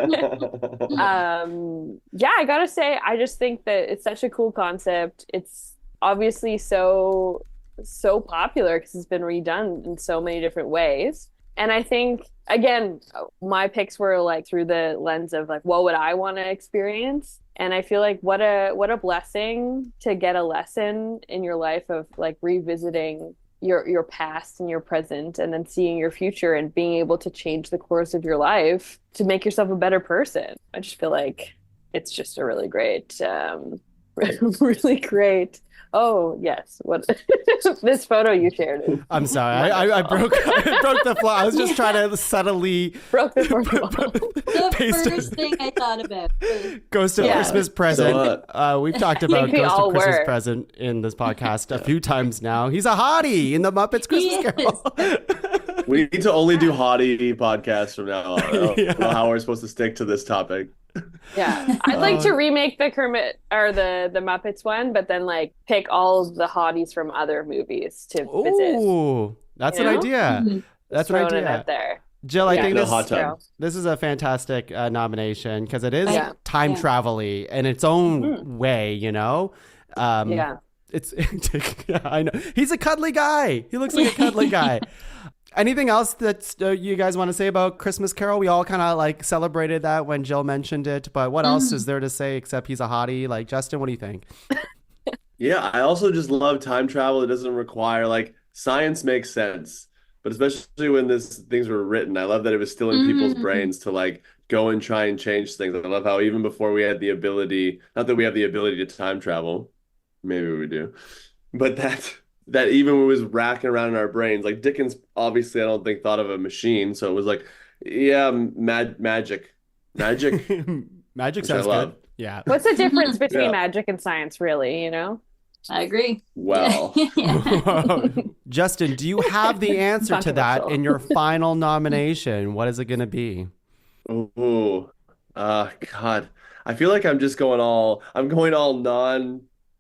I gotta say, I just think that it's such a cool concept. It's obviously so popular because it's been redone in so many different ways. And I think, again, my picks were like through the lens of like, what would I want to experience? And I feel like what a blessing to get a lesson in your life of like revisiting your past and your present, and then seeing your future and being able to change the course of your life to make yourself a better person. I just feel like it's just a really great, really great. Oh yes, what this photo you shared is I'm sorry. I broke the flow. I was just trying to subtly broke the fourth wall. The Paste it. first thing I thought about. Ghost of Yeah. Christmas Present. We've talked about we Ghost all of Christmas were. Present in this podcast a few times now. He's a hottie in the Muppets Christmas He Carol. We need to only do hottie podcasts from now on. I don't know how we're supposed to stick to this topic. Yeah, I'd like to remake the Kermit or the Muppets one, but then like pick all of the hotties from other movies to visit. Ooh, that's You an know? idea. That's an Throwing it idea. out there. Jill, I Yeah. think The this, hot tub. this is a fantastic nomination because it is Yeah. time Yeah. travel-y in its own way, you know? Yeah. It's yeah, I know. He's a cuddly guy. He looks like a cuddly guy. Anything else that you guys want to say about Christmas Carol? We all kind of like celebrated that when Jill mentioned it, but what else is there to say except he's a hottie? Like, Justin, what do you think? Yeah, I also just love time travel. It doesn't require, like, science makes sense, but especially when things were written, I love that it was still in people's brains to like go and try and change things. I love how even before we had the ability, not that we have the ability to time travel, maybe we do, but that even was racking around in our brains. Like Dickens, obviously, I don't think thought of a machine, so it was like, yeah, magic, Magic which sounds I love. good. Yeah. What's the difference between Yeah. magic and science, really? You know? I agree. Well, Justin, do you have the answer to that Controversial. in your final nomination? What is it going to be? ooh, God, I feel like I'm going all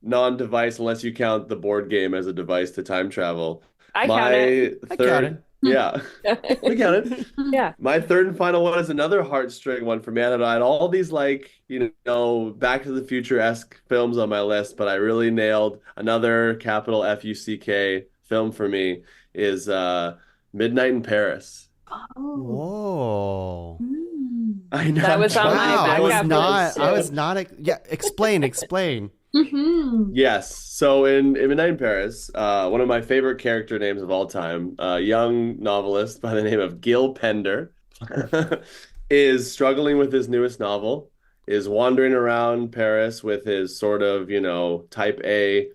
non-device unless you count the board game as a device to time travel. I count it. I count it. Yeah, we count it. Yeah. My third and final one is another heartstring one for me. I had all these like, Back to the Future-esque films on my list, but I really nailed another capital Fuck film for me is Midnight in Paris. Oh. Whoa. I know. That was on my Wow, I was backup not. list, I too. was not. Yeah, explain. Mm-hmm. Yes. So in Midnight in Paris, one of my favorite character names of all time, a young novelist by the name of Gill Pender, is struggling with his newest novel, is wandering around Paris with his sort of, type A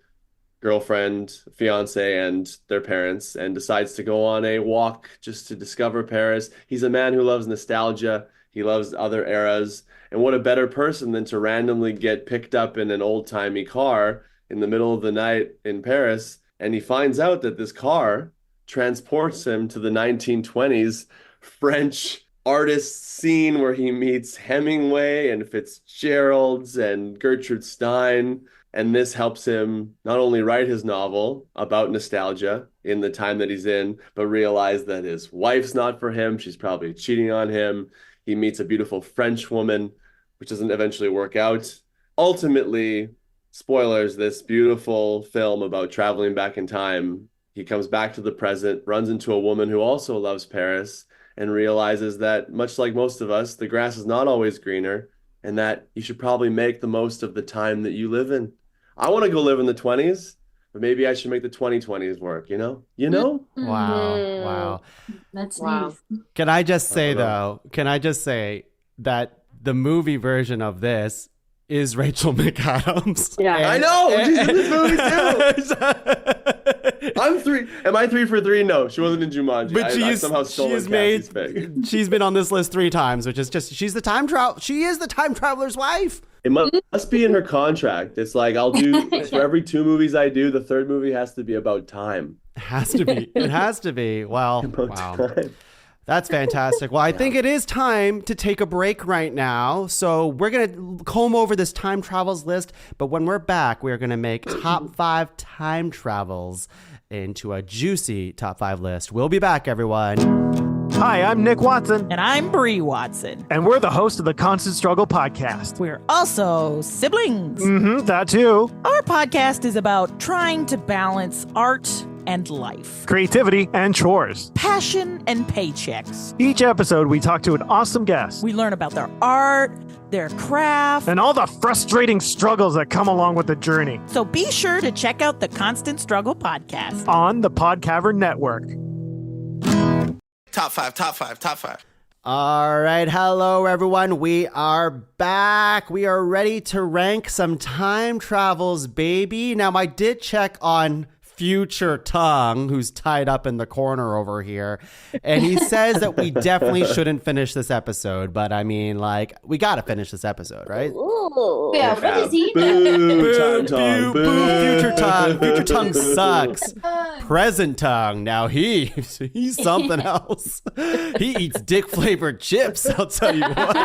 girlfriend, fiance, and their parents, and decides to go on a walk just to discover Paris. He's a man who loves nostalgia. He loves other eras. And what a better person than to randomly get picked up in an old-timey car in the middle of the night in Paris. And he finds out that this car transports him to the 1920s French artist scene where he meets Hemingway and Fitzgerald's and Gertrude Stein. And this helps him not only write his novel about nostalgia in the time that he's in, but realize that his wife's not for him. She's probably cheating on him. He meets a beautiful French woman, which doesn't eventually work out. Ultimately, spoilers, this beautiful film about traveling back in time. He comes back to the present, runs into a woman who also loves Paris, and realizes that, much like most of us, the grass is not always greener, and that you should probably make the most of the time that you live in. I want to go live in the 20s, but maybe I should make the 2020s work, you know? You know? Wow. That's Wow. nice. Can I just say that the movie version of this is Rachel McAdams? Yeah. I know! She's in this movie too! I'm 3. Am I 3 for 3? No, she wasn't in Jumanji. But I somehow stolen Cassie's pick. she's been on this list 3 times, which is just, she is the time traveler's wife. It must be in her contract. It's like, I'll do, for every 2 movies I do, the 3rd movie has to be about time. It has to be. It has to be. Well, About wow. time. That's fantastic. Well, I think it is time to take a break right now. So we're going to comb over this time travels list. But when we're back, we're going to make top 5 time travels into a juicy top 5 list. We'll be back, everyone. Hi, I'm Nick Watson, And I'm Bree Watson. and we're the host of the Constant Struggle podcast. We're also siblings. That too. Our podcast is about trying to balance art and life, Creativity and chores. passion and paychecks. Each episode, we talk to an awesome guest We learn about their art, their craft. and all the frustrating struggles that come along with the journey So be sure to check out the Constant Struggle podcast. on the Podcavern Network. Top 5, top 5, top 5. All right. Hello, everyone. We are back. We are ready to rank some time travels, baby. Now, I did check on future Tuong, who's tied up in the corner over here, and he says that we definitely shouldn't finish this episode. But I mean, like, we got to finish this episode, right? Ooh. Yeah, what does he know? Boo, Tuong, boo. Future Tuong. Future Tuong sucks. Present Tuong. Now he's something else. He eats dick-flavored chips, I'll tell you what.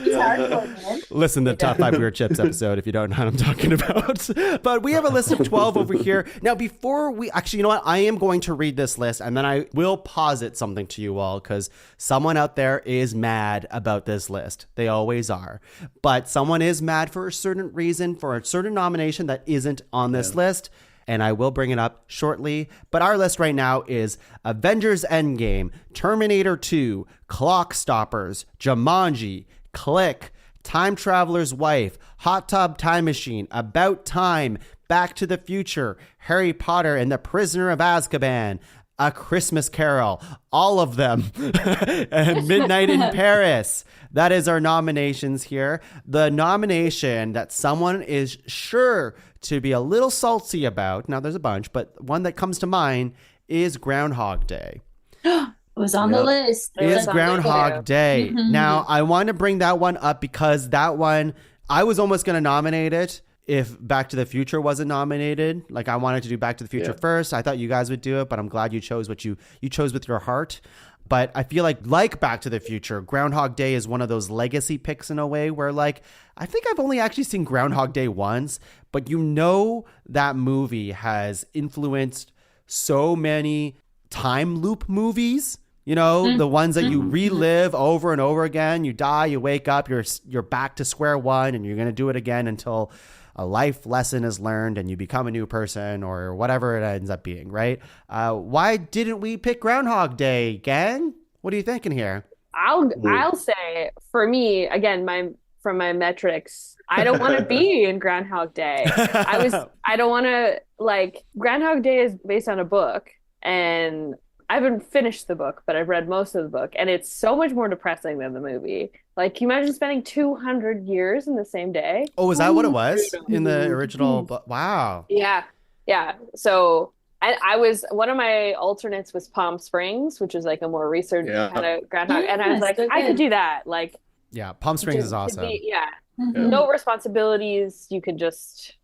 He's hardcore, man. Listen to the Top 5 Weird Chips episode if you don't know what I'm talking about. But we have a list of 12 over here. Now, before we... Actually, you know what? I am going to read this list, and then I will posit something to you all, because someone out there is mad about this list. They always are. But someone is mad for a certain reason, for a certain nomination that isn't on this list, and I will bring it up shortly. But our list right now is Avengers Endgame, Terminator 2, Clock Stoppers, Jumanji, Click, Time Traveler's Wife, Hot Tub Time Machine, About Time, Back to the Future, Harry Potter and the Prisoner of Azkaban, A Christmas Carol, all of them, and Midnight in Paris. That is our nominations here. The nomination that someone is sure to be a little salty about, now there's a bunch, but one that comes to mind is Groundhog Day. It was on the list. Is on the Groundhog list. Day. Now, I want to bring that one up because that one, I was almost going to nominate it if Back to the Future wasn't nominated. Like, I wanted to do Back to the Future first. I thought you guys would do it, but I'm glad you chose what you chose with your heart. But I feel like Back to the Future, Groundhog Day is one of those legacy picks in a way where, like, I think I've only actually seen Groundhog Day once, but you know that movie has influenced so many time loop movies. You know, the ones that you relive over and over again. You die, you wake up, you're back to square one, and you're going to do it again until a life lesson is learned and you become a new person or whatever it ends up being, right? Why didn't we pick Groundhog Day, gang? What are you thinking here? I'll say, for me, again, from my metrics, I don't want to be in Groundhog Day. I don't want to, like, Groundhog Day is based on a book, and I haven't finished the book, but I've read most of the book, and it's so much more depressing than the movie. Like, can you imagine spending 200 years in the same day? Oh, is that what it was in the original book? Wow. Yeah. So I was, one of my alternates was Palm Springs, which is like a more research kind of Groundhog, and I was like, I could do that. Like, yeah, Palm Springs is awesome. No responsibilities. You could just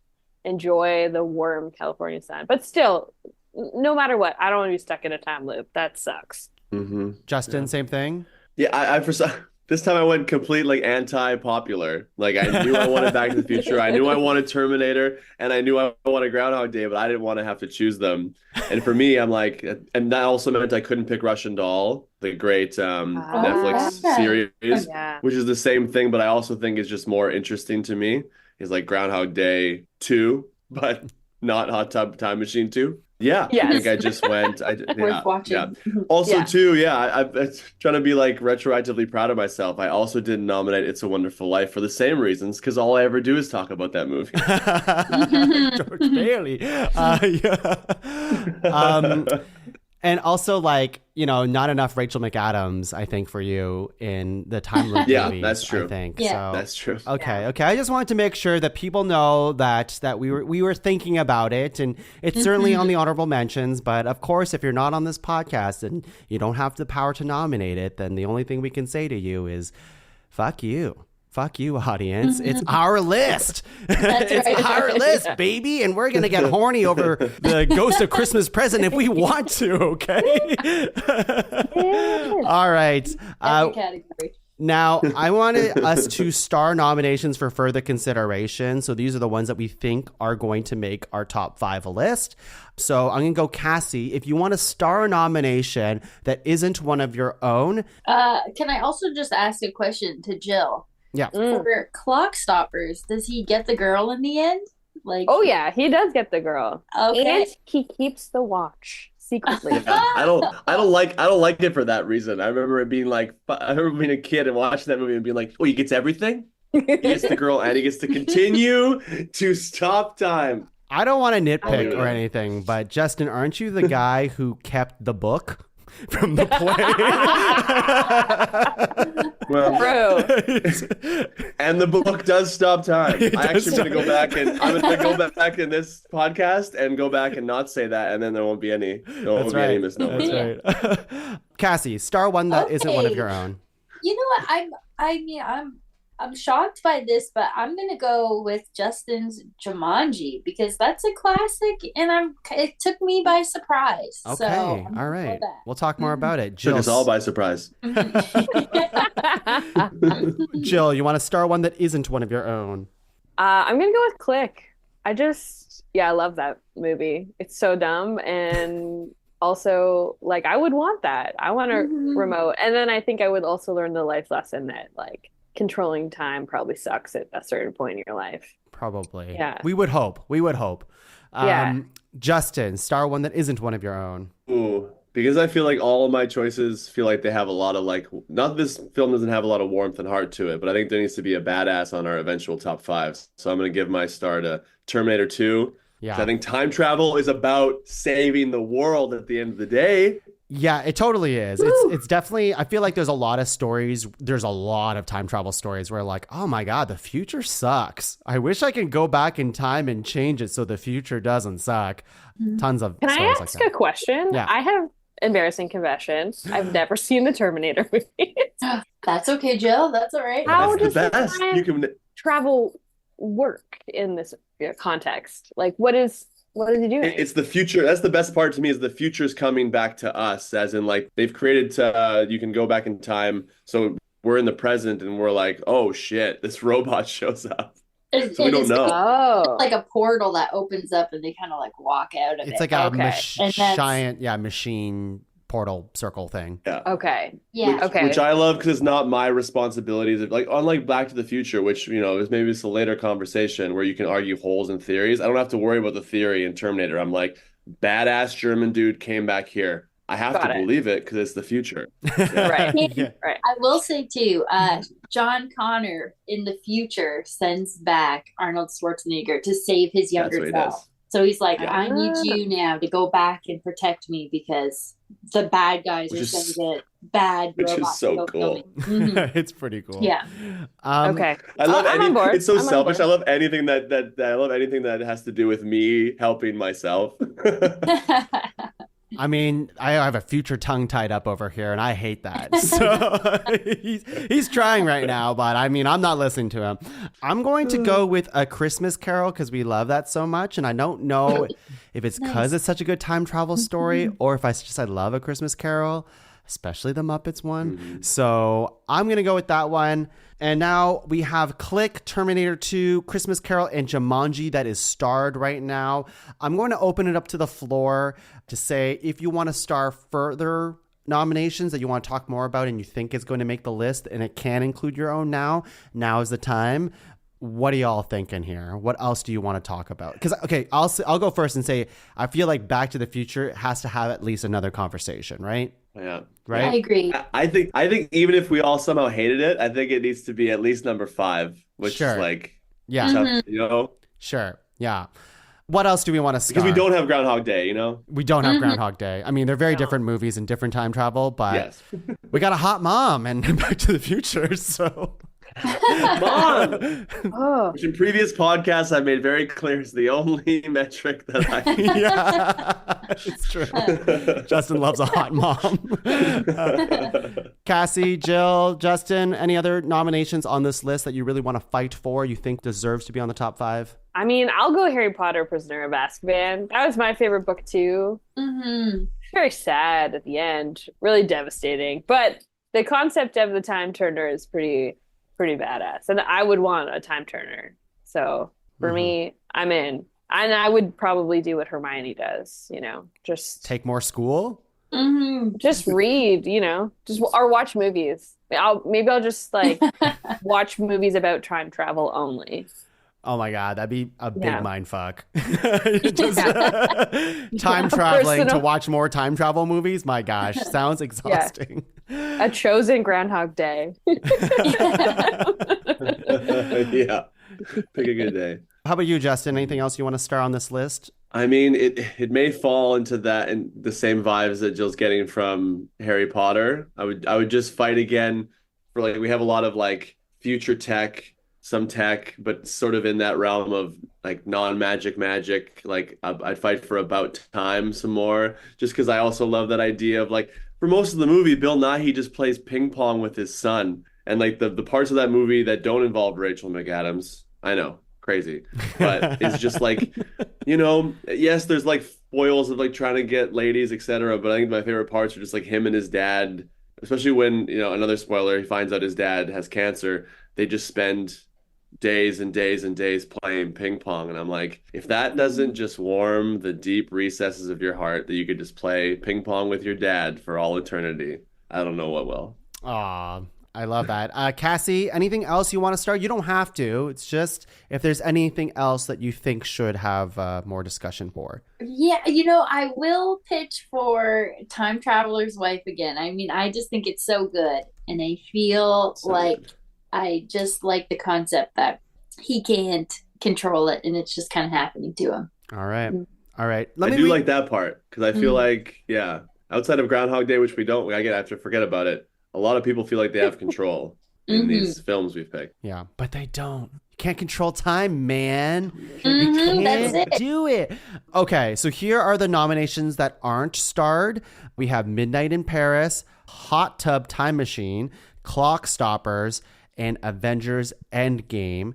enjoy the warm California sun. But still, no matter what, I don't want to be stuck in a time loop. That sucks. Mm-hmm. Justin, same thing? Yeah, I for some this time I went complete like anti-popular. Like I knew I wanted Back to the Future, I knew I wanted Terminator, and I knew I wanted Groundhog Day, but I didn't want to have to choose them. And for me, I'm like, and that also meant I couldn't pick Russian Doll, the great Netflix series, which is the same thing, but I also think is just more interesting to me. Is like Groundhog Day 2, but not Hot Tub Time Machine 2. Yeah, Yes. I think I just went. Worth watching. Yeah. Also, Yeah. too, I'm trying to be like retroactively proud of myself. I also didn't nominate It's a Wonderful Life for the same reasons, because all I ever do is talk about that movie. George Bailey. Yeah. And also, like, you know, not enough Rachel McAdams, I think, for you in the time loop Yeah, movies, that's true. I think. Yeah. So, That's true. okay. I just wanted to make sure that people know that we were thinking about it, and it's certainly on the honorable mentions. But of course, if you're not on this podcast and you don't have the power to nominate it, then the only thing we can say to you is, fuck you. Fuck you, audience. It's our list. It's right. our list, baby. And we're going to get horny over the Ghost of Christmas Present if we want to, okay? All right. Every category. Now, I wanted us to star nominations for further consideration. So these are the ones that we think are going to make our top 5 list. So I'm going to go Cassie. If you want a star nomination that isn't one of your own. Can I also just ask a question to Jill? Yeah. For Clock Stoppers, does he get the girl in the end? Like, Oh yeah, he does get the girl. Okay. And he keeps the watch secretly. Yeah, I don't like it for that reason. I remember it being like, I remember being a kid and watching that movie and being like, oh, he gets everything? He gets the girl and he gets to continue to stop time. I don't want to leave nitpick it or there. anything, but Justin, aren't you the guy who kept the book from the play? Well, True. and the book does stop time. It I does actually going to go back and I'm going to go back in this podcast and go back and not say that, and then there won't be any any misnomers. That's right. Cassie, star one that not one of your own. You know what? I'm shocked by this, but I'm gonna go with Justin's Jumanji because that's a classic, and it took me by surprise. Okay, So I'm gonna all go right. with that. We'll talk more about it. Took us all by surprise. Jill, you want to star one that isn't one of your own? I'm gonna go with Click. I love that movie. It's so dumb, and also like I would want that. I want a remote, and then I think I would also learn the life lesson that like controlling time probably sucks at a certain point in your life. Probably. Yeah. We would hope. Yeah. Justin, star one that isn't one of your own. Ooh, because I feel like all of my choices feel like they have a lot of like, not this film doesn't have a lot of warmth and heart to it, but I think there needs to be a badass on our eventual top 5. So I'm going to give my star to Terminator 2. Yeah. I think time travel is about saving the world at the end of the day. Yeah, it totally is. It's definitely, I feel like there's a lot of stories. There's a lot of time travel stories where like, oh my God, the future sucks. I wish I could go back in time and change it so the future doesn't suck. Tons of Can I stories ask like a question? Yeah. I have embarrassing confession. I've never seen the Terminator movie. That's okay, Jill. That's all right. How That's does the the best. time You can travel work in this context? Like, what is he doing? It's the future. That's the best part to me is the future's coming back to us, as in like they've created you can go back in time. So we're in the present and we're like, oh shit, this robot shows up. So we don't know. Oh, Like a portal that opens up and they kind of like walk out of it. It's like a Okay. And that's- giant, machine portal circle thing. Yeah. okay. Yeah. Okay. Which I love because it's not my responsibilities. Like unlike Back to the Future, which is maybe it's a later conversation where you can argue holes in theories. I don't have to worry about the theory in Terminator. I'm like, badass German dude came back here. I have Got to it. believe it because it's the future. Right. Yeah. Right. I will say too, John Connor in the future sends back Arnold Schwarzenegger to save his That's younger what he self. does. So he's like, Yeah. I need you now to go back and protect me because the bad guys Which are is- sending get bad which is robots so to go kill me. Mhm. It's pretty cool. Yeah. Okay. I love I'm on board. It's so I'm on selfish. board. I love anything that I love anything that has to do with me helping myself. I mean, I have a future tongue tied up over here, and I hate that. So he's trying right now, but I mean, I'm not listening to him. I'm going to go with A Christmas Carol because we love that so much, and I don't know if it's because it's such a good time travel story or if I love A Christmas Carol, especially the Muppets one. So I'm going to go with that one. And now we have Click, Terminator 2, Christmas Carol, and Jumanji that is starred right now. I'm going to open it up to the floor to say if you want to star further nominations that you want to talk more about and you think is going to make the list and it can include your own now is the time. What are y'all thinking here? What else do you want to talk about? Because, okay, I'll go first and say I feel like Back to the Future has to have at least another conversation, right? Yeah. Right? I agree. I think even if we all somehow hated it, I think it needs to be at least number 5, which Sure. is like Yeah. tough, you know? Sure. Yeah. What else do we want to star? Because we don't have Groundhog Day, you know? We don't have Groundhog Day. I mean, they're very different movies and different time travel, but Yes. we got a hot mom and Back to the Future, so... Mom! Oh, Which in previous podcasts I've made very clear is the only metric that I Yeah, it's true. Justin loves a hot mom. Cassie, Jill, Justin, any other nominations on this list that you really want to fight for, you think deserves to be on the top 5? I mean, I'll go Harry Potter, Prisoner of Azkaban. That was my favorite book too. Very sad at the end, really devastating. But the concept of the time turner is pretty badass, and I would want a time turner. So for me, I'm in, and I would probably do what Hermione does. Just Take more school? just read. Or watch movies. Maybe I'll just like watch movies about time travel only. Oh my God, that'd be a big mind fuck. Time Yeah, traveling to personal. watch more time travel movies? My gosh, sounds exhausting. A chosen Groundhog Day. Yeah. Pick a good day. How about you, Justin? Anything else you want to star on this list? I mean, it may fall into that and the same vibes that Jill's getting from Harry Potter. I would just fight again for like we have a lot of like future tech, some tech, but sort of in that realm of like non-magic magic. Like I'd fight for About Time some more, just because I also love that idea of like for most of the movie, Bill Nighy just plays ping pong with his son, and like the parts of that movie that don't involve Rachel McAdams, I know, crazy, but it's just like, yes, there's like foils of like trying to get ladies, etc. But I think my favorite parts are just like him and his dad, especially when another spoiler, he finds out his dad has cancer. They just spend days and days and days playing ping pong, and I'm like, if that doesn't just warm the deep recesses of your heart that you could just play ping pong with your dad for all eternity, I don't know what will. Aw, I love that. Cassie, anything else you want to start? You don't have to. It's just if there's anything else that you think should have more discussion for. Yeah, I will pitch for Time Traveler's Wife again. I mean, I just think it's so good. And I feel like I just like the concept that he can't control it and it's just kind of happening to him. All right. All right. I do like that part because I feel like, outside of Groundhog Day, which we don't, I have to forget about it. A lot of people feel like they have control in these films we've picked. Yeah, but they don't. You can't control time, man. That's it. Do it. Okay, so here are the nominations that aren't starred. We have Midnight in Paris, Hot Tub Time Machine, Clock Stoppers, and Avengers Endgame.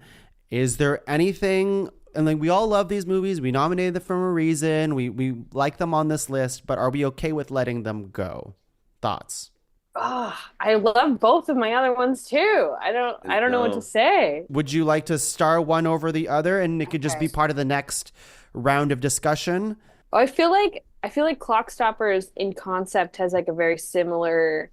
Is there anything, and like we all love these movies, we nominated them for a reason, we like them on this list, but are we okay with letting them go? Thoughts? Oh, I love both of my other ones too. I don't know what to say. Would you like to star one over the other and it could just be part of the next round of discussion? I feel like Clock Stoppers in concept has like a very similar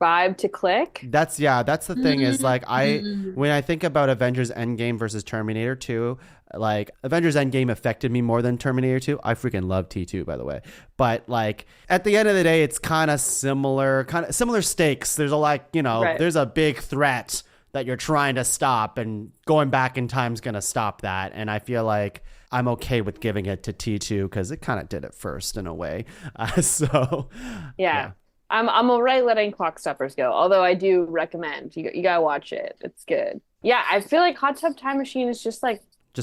vibe to Click. That's the thing is like when I think about Avengers Endgame versus Terminator 2, like Avengers Endgame affected me more than Terminator 2. I freaking love T2, by the way. But like at the end of the day, it's kind of similar stakes. There's there's a big threat that you're trying to stop, and going back in time is going to stop that. And I feel like I'm okay with giving it to T2 because it kind of did it first in a way. Yeah. I'm all right letting Clock Stoppers go, although I do recommend you gotta watch it. It's good. Yeah, I feel like Hot Tub Time Machine is just fine.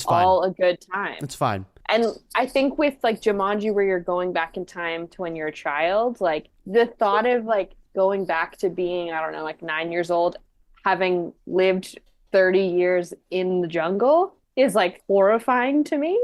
All a good time. It's fine. And I think with like Jumanji, where you're going back in time to when you're a child, like the thought of like going back to being, I don't know, like 9 years old, having lived 30 years in the jungle is like horrifying to me.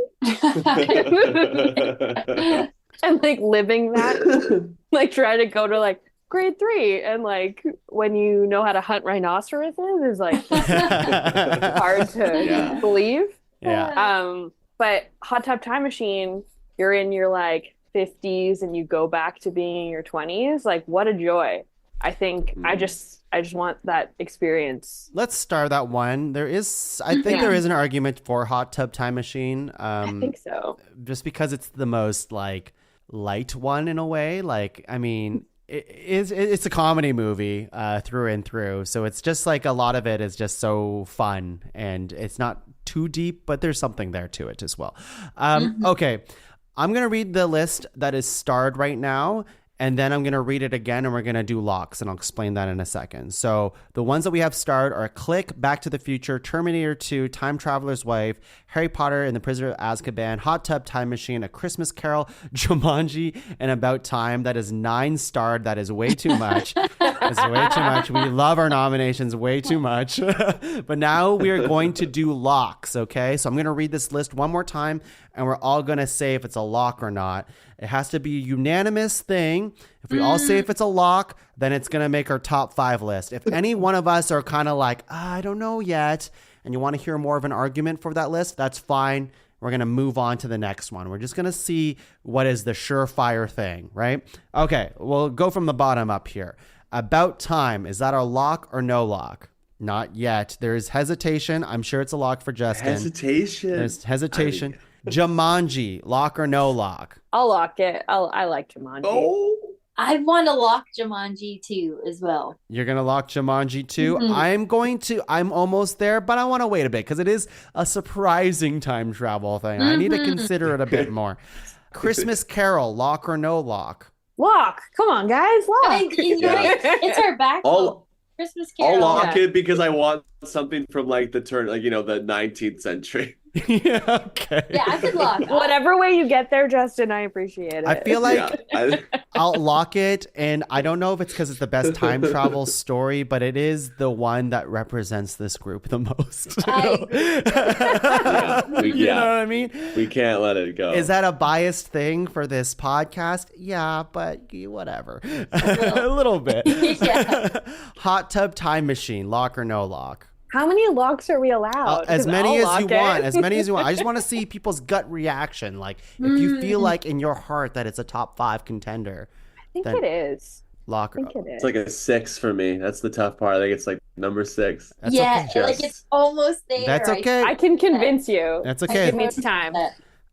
And like living that, like trying to go to like grade 3 and like when you know how to hunt rhinoceroses is like hard to believe. Yeah. But Hot Tub Time Machine, you're in your like 50s and you go back to being in your 20s. Like what a joy. I think I just want that experience. Let's star that one. There is, I think there is an argument for Hot Tub Time Machine. I think so. Just because it's the most like light one in a way. Like, I mean, it's a comedy movie through and through. So it's just like a lot of it is just so fun and it's not too deep, but there's something there to it as well. Okay. I'm going to read the list that is starred right now. And then I'm going to read it again and we're going to do locks and I'll explain that in a second. So the ones that we have starred are Click, Back to the Future, Terminator 2, Time Traveler's Wife, Harry Potter and the Prisoner of Azkaban, Hot Tub Time Machine, A Christmas Carol, Jumanji, and About Time. That is 9 starred. That is way too much. It's way too much. We love our nominations way too much. But now we are going to do locks, okay? So I'm going to read this list one more time and we're all going to say if it's a lock or not. It has to be a unanimous thing. If we all say if it's a lock, then it's going to make our top 5 list. If any one of us are kind of like, I don't know yet, and you want to hear more of an argument for that list, that's fine. We're going to move on to the next one. We're just going to see what is the surefire thing, right? Okay, we'll go from the bottom up here. About Time, is that a lock or no lock? Not yet. There's hesitation. I'm sure it's a lock for Justin. There's hesitation. Jumanji, lock or no lock? I'll lock it. I like Jumanji. Oh, I want to lock Jumanji too as well. You're going to lock Jumanji too? I'm almost there, but I want to wait a bit because it is a surprising time travel thing. I need to consider it a bit more. Christmas Carol, lock or no lock? Lock. Come on, guys. Lock. It's our back. Christmas Carol. I'll lock it because I want something from like the turn, like, you know, the 19th century. Yeah, okay. Yeah, I could lock. Whatever way you get there, Justin, I appreciate it. I feel like I'll lock it, and I don't know if it's because it's the best time travel story, but it is the one that represents this group the most. You know what I mean? We can't let it go. Is that a biased thing for this podcast? Yeah, but whatever. A little bit. Hot Tub Time Machine, lock or no lock? How many locks are we allowed? As many as you want. As many as you want. I just want to see people's gut reaction. Like, if you feel like in your heart that it's a top 5 contender. I think it is. Lock. I think it is. It's like a 6 for me. That's the tough part. I think it's like number 6. That's okay. Like it's almost there. That's okay. I can convince you. That's okay. Give me time.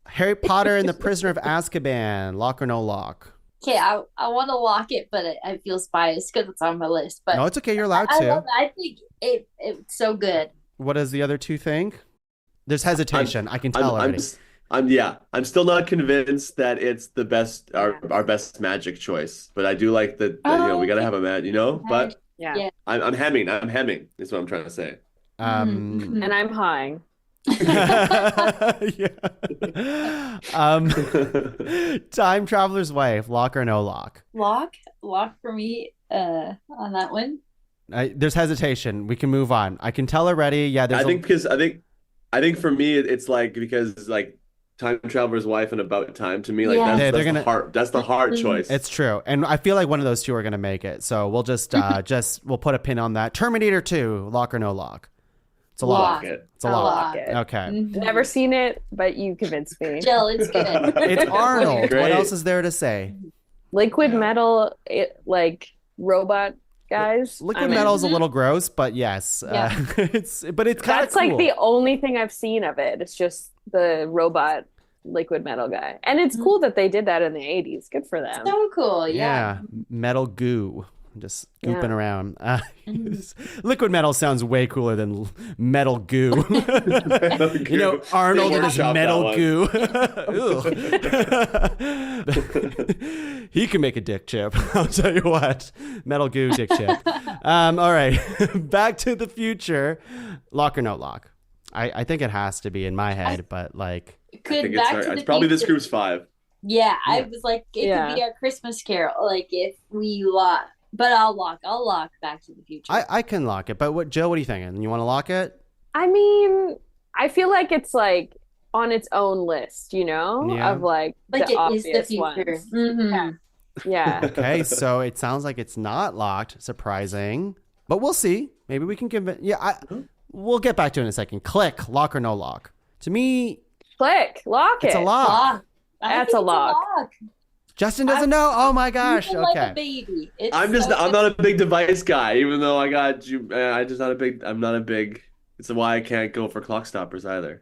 Harry Potter and the Prisoner of Azkaban, lock or no lock? Okay, I want to lock it, but I feel biased because it's on my list. But no, it's okay. You're allowed to. I love it. I think it's so good. What does the other two think? There's hesitation. I can tell already. I'm still not convinced that it's the best, our best magic choice. But I do like that. You know, we gotta have a man. You know, but yeah. I'm hemming. Is what I'm trying to say. And I'm hawing. Time Traveler's Wife, lock or no lock? Lock for me on that one. There's hesitation. We can move on. I can tell already. Yeah, I think for me it's like, because like Time Traveler's Wife and About Time, to me, like that's the hard choice. It's true, and I feel like one of those two are gonna make it. So we'll just we'll put a pin on that. Terminator 2, lock or no lock? It's a lock. It's a lock. Okay. Never seen it, but you convinced me. Jill, it's good. It's Arnold. What else is there to say? Liquid metal, like robot guys. Liquid metal is a little gross, but yes, it's kind of cool. That's like the only thing I've seen of it. It's just the robot liquid metal guy, and it's cool that they did that in the 80s. Good for them. So cool. Yeah. Metal goo. Just gooping around. Liquid metal sounds way cooler than metal goo. You know, Arnold and his metal goo. He can make a dick chip. I'll tell you what. Metal goo dick chip. All right. Back to the Future. Lock or no lock? I think it has to be in my head, but like... Could Back to it's the probably this Future- group's 5. Yeah, I was like, it could be our Christmas Carol. Like if we lock, but I'll lock Back to the Future. I can lock it, but Joe, what are you thinking? You want to lock it? I mean, I feel like it's like on its own list, you know, of like the it obvious is the future. ones. Mm-hmm. Yeah. Okay, so it sounds like it's not locked. Surprising, but we'll see. Maybe we can convince. Yeah, we'll get back to it in a second. Click, lock or no lock. To me, Click, lock it. it's a lock. That's a lock. Justin doesn't know. Oh my gosh. Even Okay. like a baby. It's I'm not a big device guy, even though I got you. I'm not a big. It's why I can't go for clock stoppers either.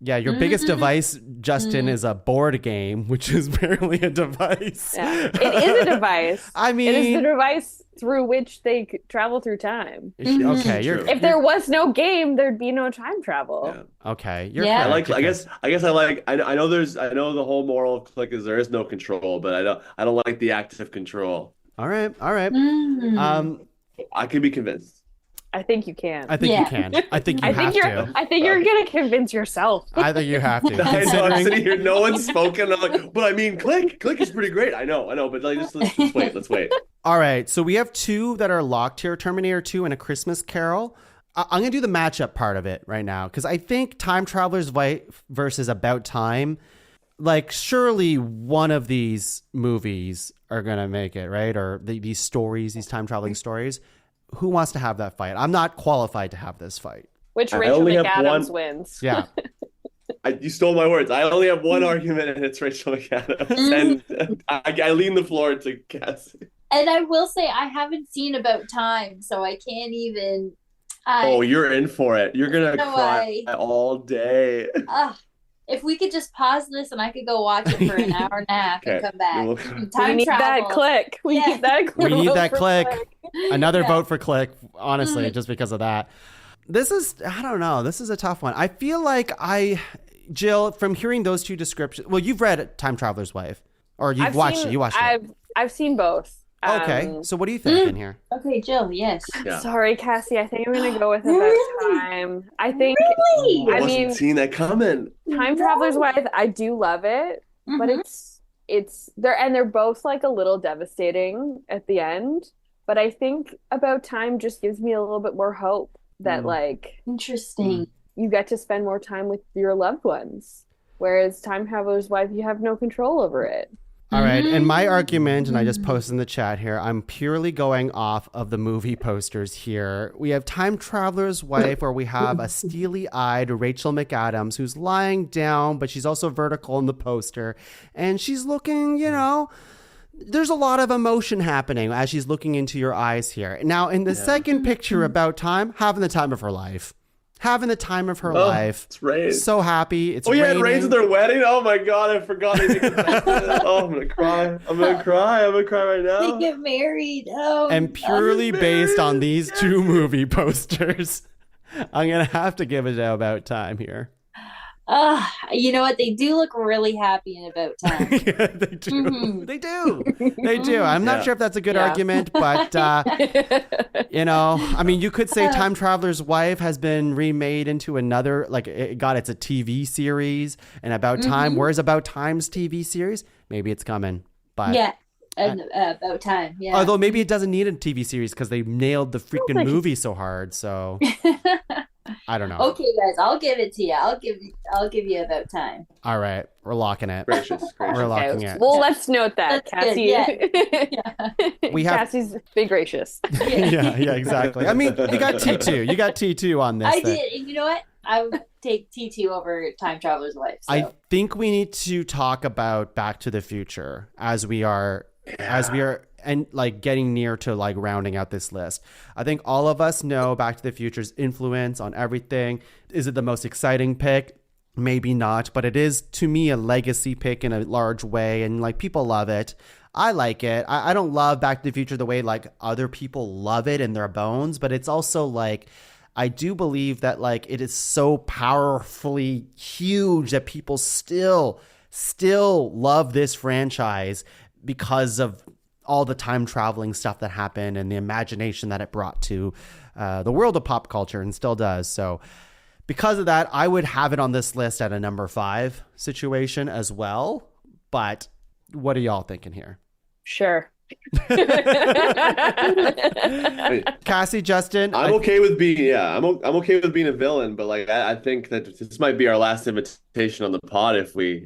Yeah, your biggest device, Justin, is a board game, which is barely a device. Yeah. It is a device. I mean, it is the device through which they travel through time. Okay, True. If there was no game, there'd be no time travel. Yeah. Okay, you're Yeah. correct. I guess I like. I know the whole moral of Click is there is no control, but I don't like the active control. All right. Mm. I can be convinced. I think you can. I think you can. I think you have to. I think you're gonna convince yourself. I think you have to. I know, I'm Considering- sitting here, no one's spoken. I'm like, but I mean, Click is pretty great. I know, but like, let's wait. All right, so we have 2 that are locked here: Terminator 2 and A Christmas Carol. I'm gonna do the matchup part of it right now because I think Time Traveler's Wife versus About Time. Like, surely one of these movies are gonna make it, right? Or these stories, these time traveling stories. Who wants to have that fight? I'm not qualified to have this fight. Which I Rachel only have McAdams one- wins. Yeah. You stole my words. I only have one argument, and it's Rachel McAdams, and I lean the floor to Cassie. And I will say I haven't seen About Time, so I can't even. Oh, you're in for it. You're gonna No cry all day. If we could just pause this and I could go watch it for an hour and a half and Okay. come back. We'll- Time We need that travel. click. We Yeah. need that click. We need that for click. Another Yeah. vote for Click, honestly, just because of that. This is, I don't know. This is a tough one. I feel like Jill, from hearing those 2 descriptions, well, you've read Time Traveler's Wife, or you've watched it. You watched it. I've seen both. Okay. So what do you think in here? Okay, Jill, yes. Yeah. Sorry, Cassie. I think I'm gonna go with About Time. I think. Really? I I wasn't mean, seeing that coming. Time Traveler's Wife. I do love it, but it's they're both like a little devastating at the end. But I think About Time just gives me a little bit more hope that like Interesting. you get to spend more time with your loved ones. Whereas Time Traveler's Wife, you have no control over it. All right. And my argument, and I just posted in the chat here, I'm purely going off of the movie posters here. We have Time Traveler's Wife, where we have a steely-eyed Rachel McAdams who's lying down, but she's also vertical in the poster. And she's looking, there's a lot of emotion happening as she's looking into your eyes here. Now, in the second picture, About Time, having the time of her life. Having the time of her life. It's rain. So happy. It's yeah, raining. it rains at their wedding. Oh my god, I forgot. Oh, I'm gonna cry. I'm gonna cry right now. They get married. Oh, And purely based on these 2 movie posters, I'm going to have to give it About Time here. you know what? They do look really happy in About Time. Yeah, they do. They do. I'm not sure if that's a good argument, but, I mean, you could say Time Traveler's Wife has been remade into another, like it's a TV series, and About Time, where's About Time's TV series? Maybe it's coming, but. Yeah. About Time. Yeah. Although maybe it doesn't need a TV series because they nailed the freaking movie so hard, so. I don't know. Okay, guys, I'll give it to you. I'll give you About Time. All right, we're locking it. Gracious. We're locking it. Well, let's note that, That's Cassie. good, We have- Cassie's big gracious. yeah, exactly. I mean, you got T2. You got T2 on this. I did, and you know what? I would take T2 over Time Traveler's Wife. So. I think we need to talk about Back to the Future as we are and like getting near to like rounding out this list. I think all of us know Back to the Future's influence on everything. Is it the most exciting pick? Maybe not, but it is to me a legacy pick in a large way, and like people love it. I like it. I don't love Back to the Future the way like other people love it in their bones, but it's also like I do believe that like it is so powerfully huge that people still love this franchise because of all the time traveling stuff that happened and the imagination that it brought to the world of pop culture and still does. So Because of that, I would have it on this list at a number 5 situation as well. But what are y'all thinking here? Sure. Cassie, Justin, I'm okay with being I'm okay with being a villain, but like I think that this might be our last invitation on the pod if we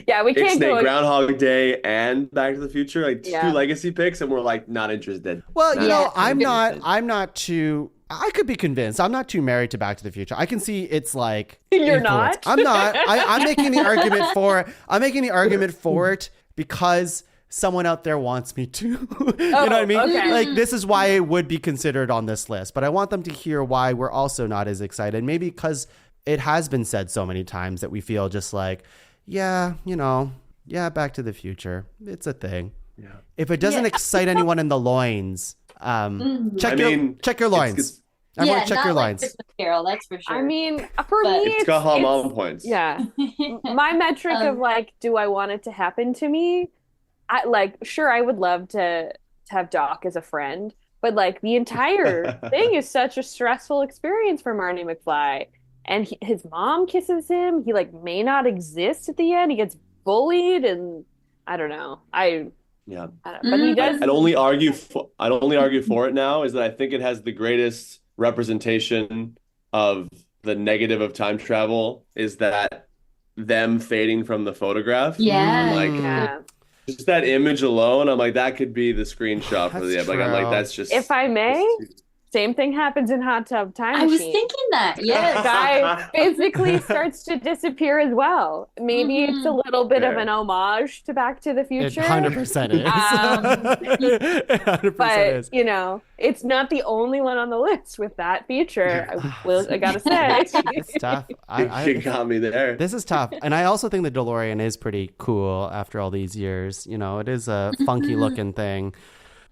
yeah, we can't go Groundhog Day and Back to the Future, like 2 legacy picks, and we're like not interested. Well, you know, I'm not too. I could be convinced. I'm not too married to Back to the Future. I can see it's like You're influence. not? I'm not. I'm making the argument for it. I'm making the argument for it because someone out there wants me to. You know what I mean? Okay. Like, this is why it would be considered on this list. But I want them to hear why we're also not as excited. Maybe because it has been said so many times that we feel just like, yeah, you know, yeah, Back to the Future. It's a thing. Yeah. If it doesn't excite anyone in the loins, check your loins. Everyone check your loins. Christmas Carol, that's for sure. I mean, for me, it's got mom points. Yeah. My metric of like, do I want it to happen to me? Sure, I would love to have Doc as a friend, but like the entire thing is such a stressful experience for Marty McFly. And his mom kisses him. He like may not exist at the end. He gets bullied, and I don't know. I don't know. But he does. I'd only argue for it now is that I think it has the greatest representation of the negative of time travel is that them fading from the photograph. Just that image alone, I'm like, that could be the screenshot for the end. Like, I'm like, that's just. If I may, same thing happens in Hot Tub Time Machine. I was thinking that. Yes. The guy physically starts to disappear as well. Maybe it's a little bit of an homage to Back to the Future. It 100% is. 100% but, is. you know, it's not the only one on the list with that feature. I gotta say. It's tough. You got me there. This is tough. And I also think the DeLorean is pretty cool after all these years. You know, it is a funky looking thing.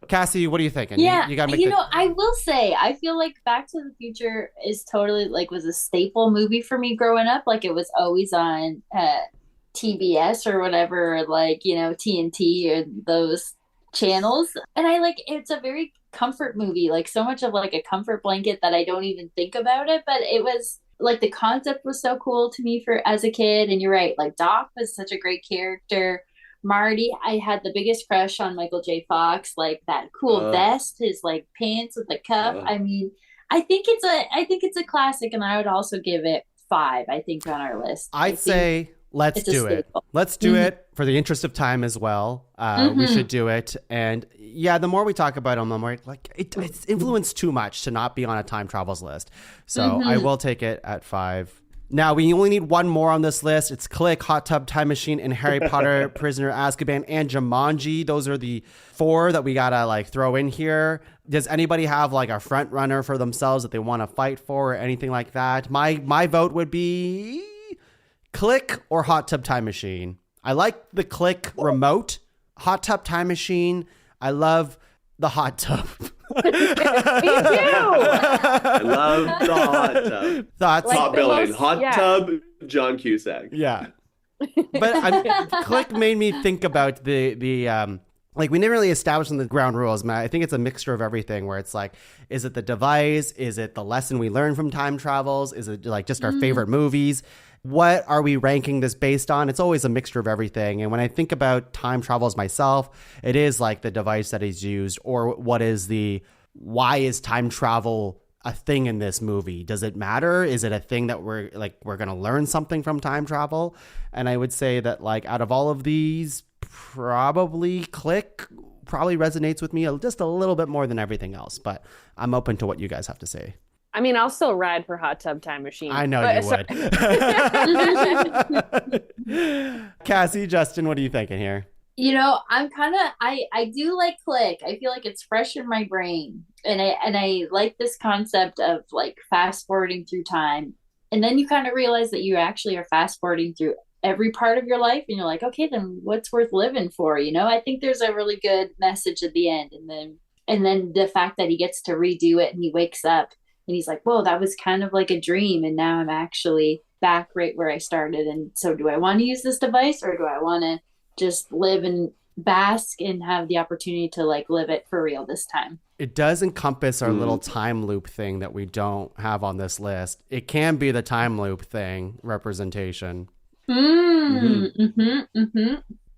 Cassie, what are you thinking? Yeah, you gotta know, I will say, I feel like Back to the Future is totally was a staple movie for me growing up. Like, it was always on TBS or whatever, like, you know, TNT or those channels. And it's a very comfort movie, like so much of like a comfort blanket that I don't even think about it. But it was like the concept was so cool to me as a kid. And you're right, like Doc was such a great character. Marty, I had the biggest crush on Michael J. Fox, like that cool vest, his like pants with the cuff. I mean, I think it's a classic, and I would also give it 5, I think, on our list. I'd say let's do it. Let's do it for the interest of time as well. We should do it. And yeah, the more we talk about them, the more like it's influenced too much to not be on a time travels list. So I will take it at 5. Now, we only need one more on this list. It's Click, Hot Tub Time Machine, and Harry Potter, Prisoner of Azkaban, and Jumanji. Those are the 4 that we gotta like throw in here. Does anybody have like a front runner for themselves that they want to fight for or anything like that? My vote would be Click or Hot Tub Time Machine. I like the Click remote. Hot Tub Time Machine, I love the hot tub. Me too. I love the hot tub. Thoughts? Top billing. Hot tub, John Cusack. Yeah. But Click made me think about the like, we never really established on the ground rules, man. I think it's a mixture of everything where it's like, is it the device? Is it the lesson we learn from time travels? Is it like just our favorite movies? What are we ranking this based on? It's always a mixture of everything. And when I think about time travels myself, it is like the device that is used, or why is time travel a thing in this movie? Does it matter? Is it a thing that we're going to learn something from time travel? And I would say that like out of all of these, probably Click probably resonates with me just a little bit more than everything else, but I'm open to what you guys have to say. I mean, I'll still ride for Hot Tub Time Machine. I know you would. Cassie, Justin, what are you thinking here? You know, I'm kind of, I do like Click. I feel like it's fresh in my brain. And I like this concept of like fast forwarding through time. And then you kind of realize that you actually are fast forwarding through every part of your life. And you're like, okay, then what's worth living for? You know, I think there's a really good message at the end. And then the fact that he gets to redo it and he wakes up and he's like, whoa, that was kind of like a dream. And now I'm actually back right where I started. And so do I want to use this device, or do I want to just live and bask and have the opportunity to like live it for real this time? it does encompass our little time loop thing that we don't have on this list. It can be the time loop thing representation.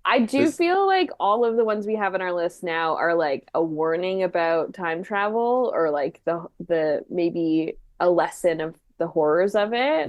I do feel like all of the ones we have on our list now are like a warning about time travel, or like the maybe a lesson of the horrors of it.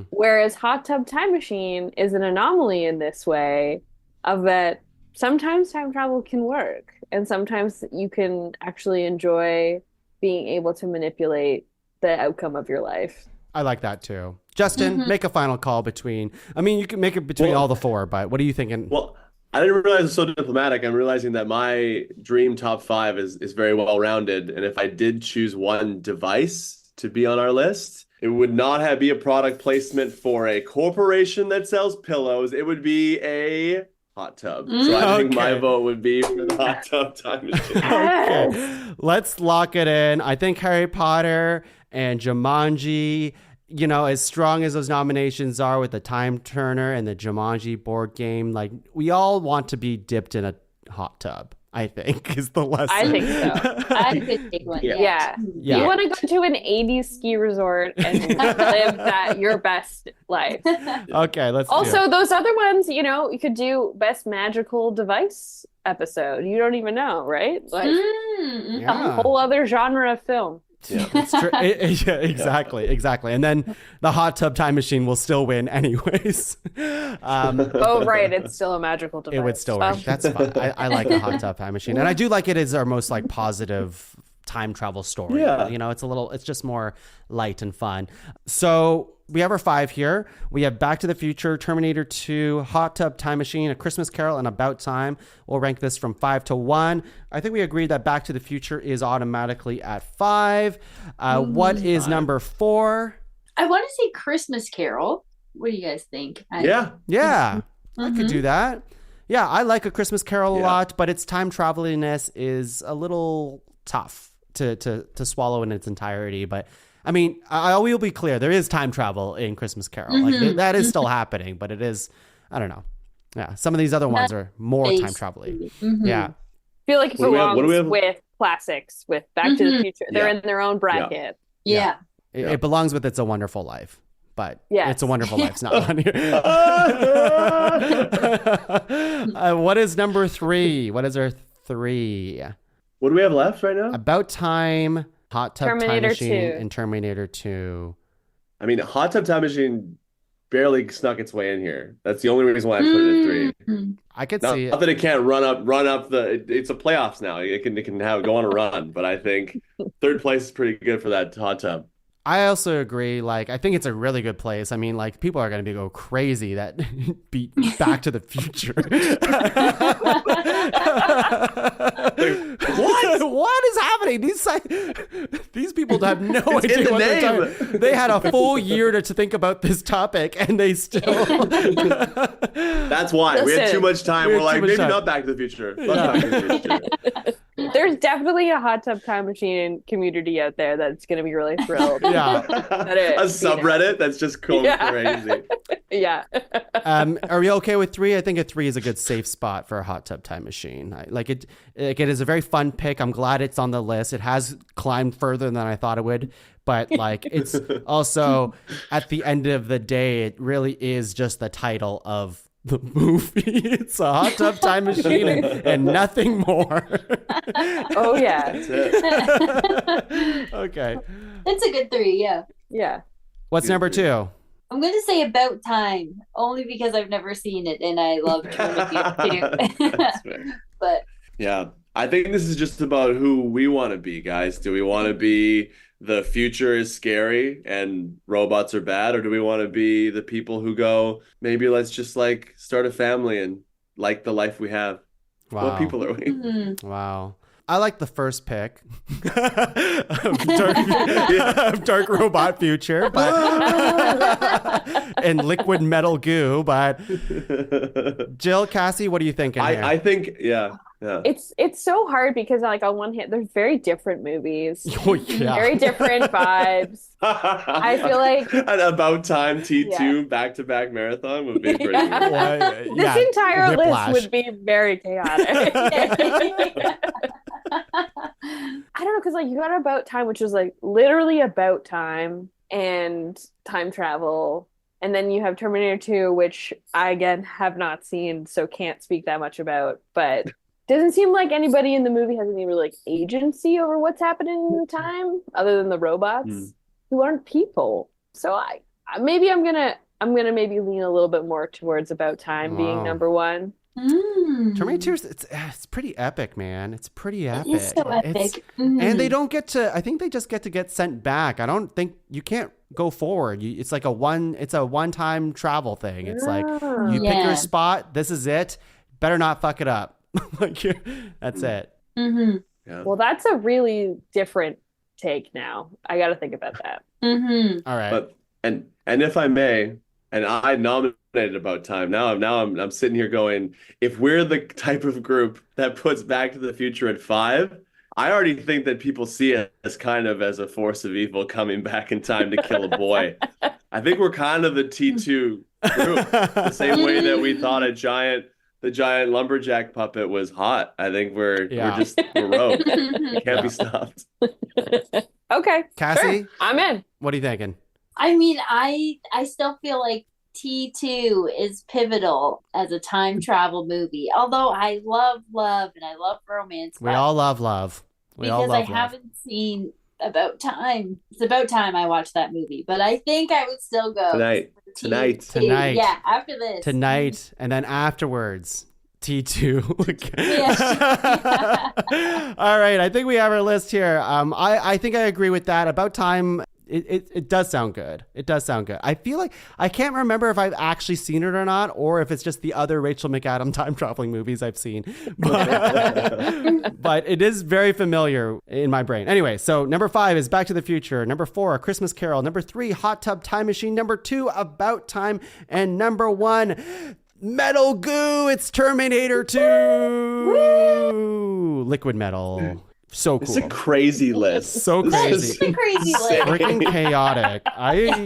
Whereas Hot Tub Time Machine is an anomaly in this way of that sometimes time travel can work, and sometimes you can actually enjoy being able to manipulate the outcome of your life. I like that too. Justin, make a final call between, I mean, you can make it between all the four, but what are you thinking? Well, I didn't realize it's so diplomatic. I'm realizing that my dream top 5 is very well rounded. And if I did choose one device to be on our list, it would not be a product placement for a corporation that sells pillows. It would be a hot tub. So I think my vote would be for the Hot Tub Time Machine. Okay, let's lock it in. I think Harry Potter and Jumanji, you know, as strong as those nominations are with the Time Turner and the Jumanji board game, like we all want to be dipped in a hot tub, I think is the lesson. I think so. I could take one. Yeah. You want to go to an 80s ski resort and live your best life. Okay, let's also, those other ones, you know, you could do best magical device episode. You don't even know, right? Like a whole other genre of film. Yeah, it's true. Exactly. And then the Hot Tub Time Machine will still win anyways. Oh, right. It's still a magical device. It would still win. That's fine. I like the Hot Tub Time Machine. And I do like it as our most like positive time travel story. Yeah. You know, it's just more light and fun. So we have our 5 here. We have Back to the Future, Terminator 2, Hot Tub Time Machine, A Christmas Carol, and About Time. We'll rank this from 5 to 1. I think we agreed that Back to the Future is automatically at 5. What is number 4? I want to say Christmas Carol. What do you guys think? Yeah. I could do that. Yeah, I like A Christmas Carol a lot, but its time traveliness is a little tough to swallow in its entirety. But I mean, I will be clear. There is time travel in Christmas Carol. Like that is still happening, but it is, I don't know. Yeah. Some of these other ones are more time travel-y. Yeah. I feel like it belongs with classics, with Back to the Future. They're in their own bracket. Yeah. It belongs with It's a Wonderful Life. But It's a Wonderful Life's not on here. What is number 3? What is our 3? What do we have left right now? About Time, Hot Tub Time Terminator Machine, 2. and Terminator 2. I mean, Hot Tub Time Machine barely snuck its way in here. That's the only reason why I put it at 3. I could Not see that it can't run up the. It's a playoffs now. It can go on a run, but I think 3rd place is pretty good for that hot tub. I also agree. Like, I think it's a really good place. I mean, like, people are going to go crazy that beat Back to the Future. What is happening? These people have no idea what they're talking about. They had a full year to think about this topic, and they still. That's why we had too much time. We're like, maybe not Back to the Future. Back to the Future. There's definitely a Hot Tub Time Machine community out there that's going to be really thrilled. Yeah. A subreddit that's just going crazy. Yeah. Are we okay with 3? I think a 3 is a good safe spot for a Hot Tub Time Machine. It is a very fun pick. I'm glad it's on the list. It has climbed further than I thought it would. But like, it's also at the end of the day, it really is just the title of the movie. It's a Hot Tub Time Machine and nothing more. Oh yeah. That's it. Okay. That's a good 3, yeah. Yeah. What's number 2? I'm going to say About Time, only because I've never seen it and I love Terminator 2. That's fair. But yeah, I think this is just about who we want to be, guys. Do we want to be the future is scary and robots are bad, or do we want to be the people who go, maybe let's just like start a family and like the life we have? Wow. What people are we? Wow. I like the first pick of dark robot future, but and liquid metal goo. But Jill, Cassie, what are you thinking here? I think, yeah. It's so hard because like on one hand, they're very different movies, Oh, yeah. very different vibes. I feel like an About Time T2 back-to-back marathon would be pretty good. This entire Whiplash. list would be very chaotic. I don't know, because like you got About Time, which was like literally about time and time travel. And then you have Terminator 2, which I, again, have not seen, so can't speak that much about. But doesn't seem like anybody in the movie has any real like agency over what's happening in the time, other than the robots who aren't people. So I'm gonna maybe lean a little bit more towards About Time being number one. Terminator 2, it's pretty epic, man. It's pretty epic. It is so epic. And they don't get to, I think they just get to get sent back. I don't think, you can't go forward. It's like a one-time travel thing. It's like, you pick your spot, this is it. Better not fuck it up. Like, that's it. Yeah. Well, that's a really different take now. I got to think about that. All right. But and if I may, and I nominated About Time. Now I'm sitting here going, if we're the type of group that puts Back to the Future at 5, I already think that people see it as kind of as a force of evil coming back in time to kill a boy. I think we're kind of the T2 group, the same way that we thought the giant lumberjack puppet was hot. I think we're rogue. We can't be stopped. Okay. Cassie? Sure. I'm in. What are you thinking? I mean, I still feel like T2 is pivotal as a time travel movie. Although I love and I love romance. We all love love. Because I haven't seen About Time. It's about time I watched that movie. But I think I would still go Tonight. Yeah, after this. Tonight, and then afterwards. T2. All right, I think we have our list here. I think I agree with that. About Time, it does sound good. It does sound good. I feel like I can't remember if I've actually seen it or not, or if it's just the other Rachel McAdams time traveling movies I've seen. But it is very familiar in my brain. Anyway, so number 5 is Back to the Future. Number 4, A Christmas Carol. Number 3, Hot Tub Time Machine. Number 2, About Time. And number 1, Metal Goo. It's Terminator 2. Woo! Liquid metal. So cool. It's a crazy list. So crazy. It's a crazy list. Freaking chaotic.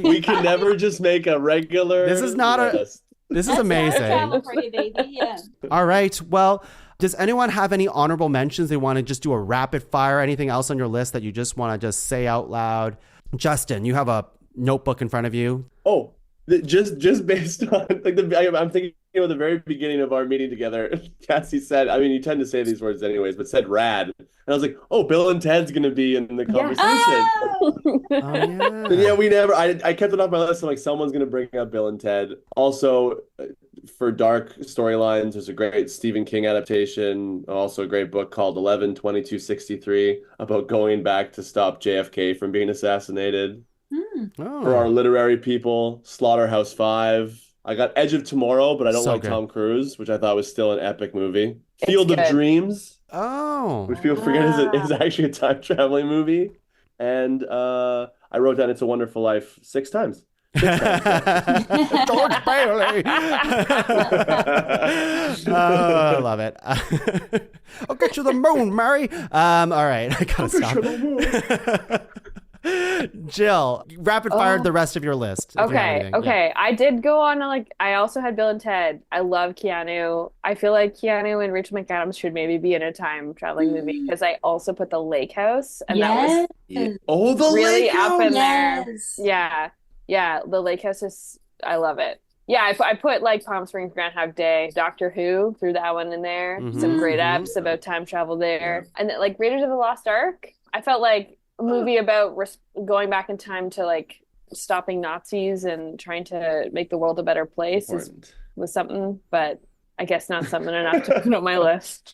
We can never just make a regular This is not list. This is amazing. Travel party, baby. Yeah. All right. Well, does anyone have any honorable mentions? They want to just do a rapid fire? Anything else on your list that you just want to just say out loud? Justin, you have a notebook in front of you. Oh, just based on like I'm thinking at the very beginning of our meeting together, Cassie said, I mean, you tend to say these words anyways, but said rad. And I was like, oh, Bill and Ted's going to be in the conversation. Oh, Yeah, we never, I kept it off my list. I'm like, someone's going to bring up Bill and Ted. Also, for dark storylines, there's a great Stephen King adaptation, also a great book called 11/22/63 about going back to stop JFK from being assassinated. For our literary people, Slaughterhouse-Five. I got Edge of Tomorrow, but I don't like Tom Cruise, which I thought was still an epic movie. Field of Dreams. Oh. Which people forget is actually a time-traveling movie. And I wrote down It's a Wonderful Life 6 times. George Bailey. Oh, I love it. I'll get you the moon, Mary. All right, I gotta stop. Jill, rapid fire the rest of your list. Okay. Yeah. I did go on I also had Bill and Ted. I love Keanu. I feel like Keanu and Rachel McAdams should maybe be in a time traveling movie because I also put The Lake House, and that was the really Lake up House. in there. Yeah. The Lake House is, I love it. Yeah, I put Palm Springs Groundhog Day, Doctor Who, threw that one in there. Some great apps about time travel there, and then, Raiders of the Lost Ark. I felt like a movie about going back in time to stopping Nazis and trying to make the world a better place was something, but I guess not something enough to put on my list.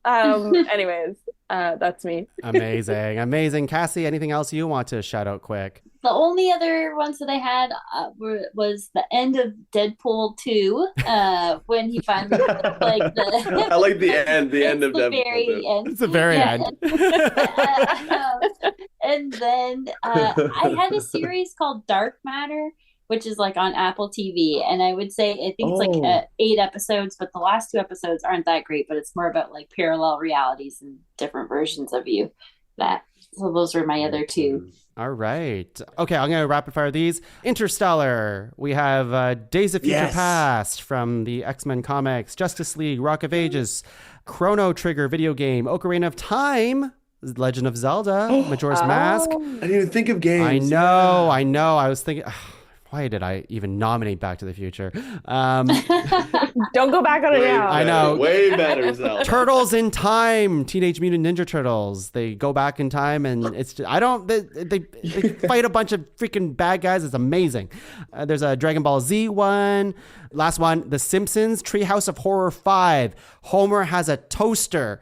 Anyways, that's me. Amazing. Cassie, anything else you want to shout out quick? The only other ones that I had was the end of Deadpool 2, when he finally the. I like the end. The end of Deadpool. Very end. It's the very end. And then I had a series called Dark Matter, which is on Apple TV, and I would say I think it's 8 episodes, but the last 2 episodes aren't that great. But it's more about parallel realities and different versions of you. So those were my other 2. All right. Okay, I'm going to rapid fire these. Interstellar. We have Days of Future Past from the X-Men comics, Justice League, Rock of Ages, Chrono Trigger video game, Ocarina of Time, Legend of Zelda, Majora's Mask. I didn't even think of games. I know. I was thinking, why did I even nominate Back to the Future? Don't go back on it now. I know. Way better, Zelda. Turtles in Time, Teenage Mutant Ninja Turtles. They go back in time, and it's they fight a bunch of freaking bad guys. It's amazing. There's a Dragon Ball Z one. Last one, The Simpsons, Treehouse of Horror 5. Homer has a toaster,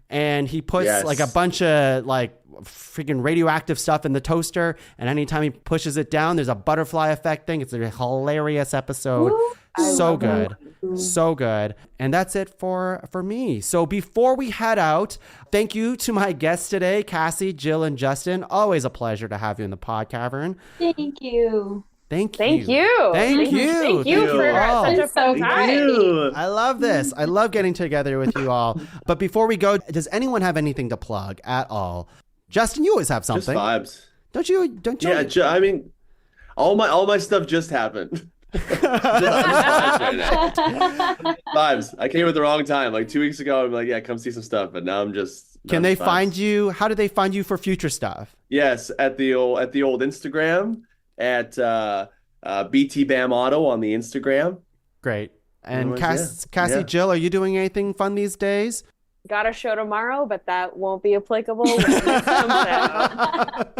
and he puts like a bunch of like freaking radioactive stuff in the toaster, and anytime he pushes it down, there's a butterfly effect thing. It's a hilarious episode. So good. So good. And that's it for me. So before we head out, thank you to my guests today, Cassie, Jill, and Justin. Always a pleasure to have you in the Pod Cavern. Thank you. Thank you. Thank you. Thank you. Thank you for such a fun time. I love this. I love getting together with you all. But before we go, does anyone have anything to plug at all? Justin, you always have something. Just vibes. Don't you? Yeah, I mean, all my stuff just happened. Vibes. I came at the wrong time. Like 2 weeks ago, I'm like, yeah, come see some stuff. But now I'm just. Can they find you? How do they find you for future stuff? Yes, at the old Instagram at BT Bam Auto on the Instagram. Great. And Anyways, Cassie, Jill, are you doing anything fun these days? Got a show tomorrow, but that won't be applicable when this comes out.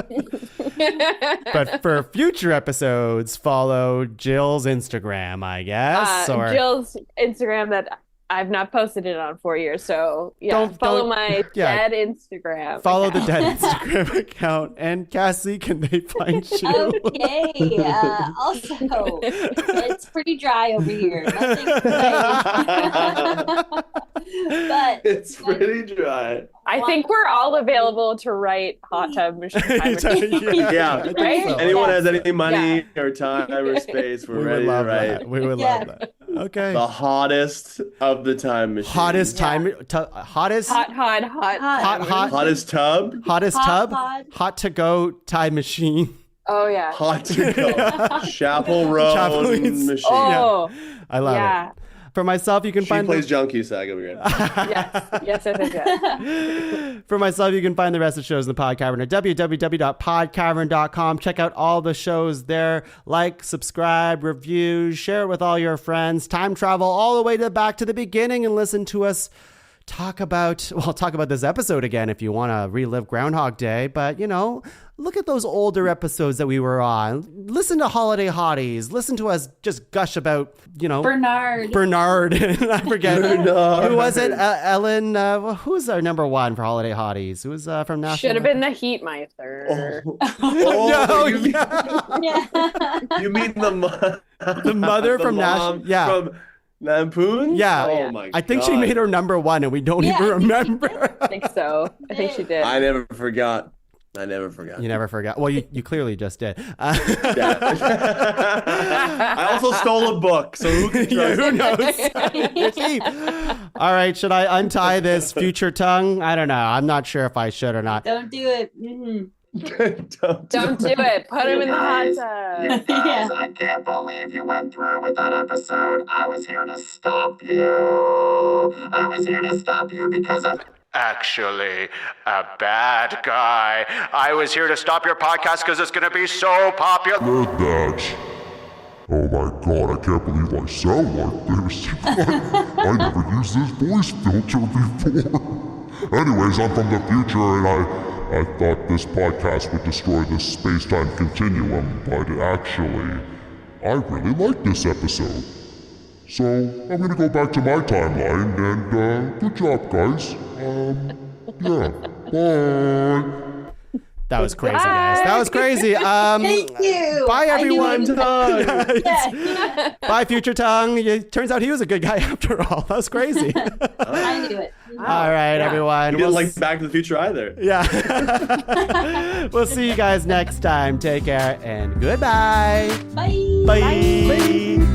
But for future episodes, follow Jill's Instagram, I guess. Jill's Instagram that I've not posted it on 4 years. So follow my dead Instagram. Follow account. the dead Instagram account. And Cassie, can they find you? Okay. Also, it's pretty dry over here. Nothing but It's pretty dry. I think we're all available to write hot tub machine. Yeah. Right? so. Anyone has any money or time or space, we're ready to write. We would love that. Okay. The hottest of the time machine. Hottest time. Hottest. Hot. Hottest tub. Hottest tub. Hot to go time machine. Oh yeah. Hot to go. Chapel Road Chapel's- machine. Oh, I love it. For myself, you can She find plays Junkie Sag over here. yes. For myself, you can find the rest of the shows in the Pod Cavern at www.podcavern.com. Check out all the shows there. Like, subscribe, review, share it with all your friends. Time travel all the way back to the beginning and listen to us talk about this episode again if you want to relive Groundhog Day. But, look at those older episodes that we were on. Listen to Holiday Hotties. Listen to us just gush about, Bernard. And I forget. Bernard. Who was it? Ellen. Who's our number one for Holiday Hotties? Who was from National? Should have been the Heatmiser. No, you mean the mother from National? Yeah. From Lampoon? Yeah. Oh my God. I think she made her number one and we don't even remember. I think so. I think she did. I never forgot. You never forgot. Well, you clearly just did. I also stole a book, so who can trust Who me? knows? You're cheap. All right, should I untie this future tongue? I don't know. I'm not sure if I should or not. Don't do it. Mm-hmm. Don't do it. Put him in the hot You tub. guys, I can't believe you went through with that episode. I was here to stop you. I was here to stop you because of Actually, a bad guy. I was here to stop your podcast because it's going to be so popular. That. Oh my God, I can't believe I sound like this. I never used this voice filter before. Anyways, I'm from the future and I thought this podcast would destroy the space-time continuum, but actually, I really like this episode. So, I'm gonna go back to my timeline and, good job, guys. Yeah, bye. That was crazy, guys. That was crazy. Thank you. Bye, everyone. Yeah. Bye, Future Tongue. It turns out he was a good guy after all. That was crazy. I knew it. All right, everyone. You didn't like Back to the Future either. Yeah. We'll see you guys next time. Take care and goodbye. Bye. Bye.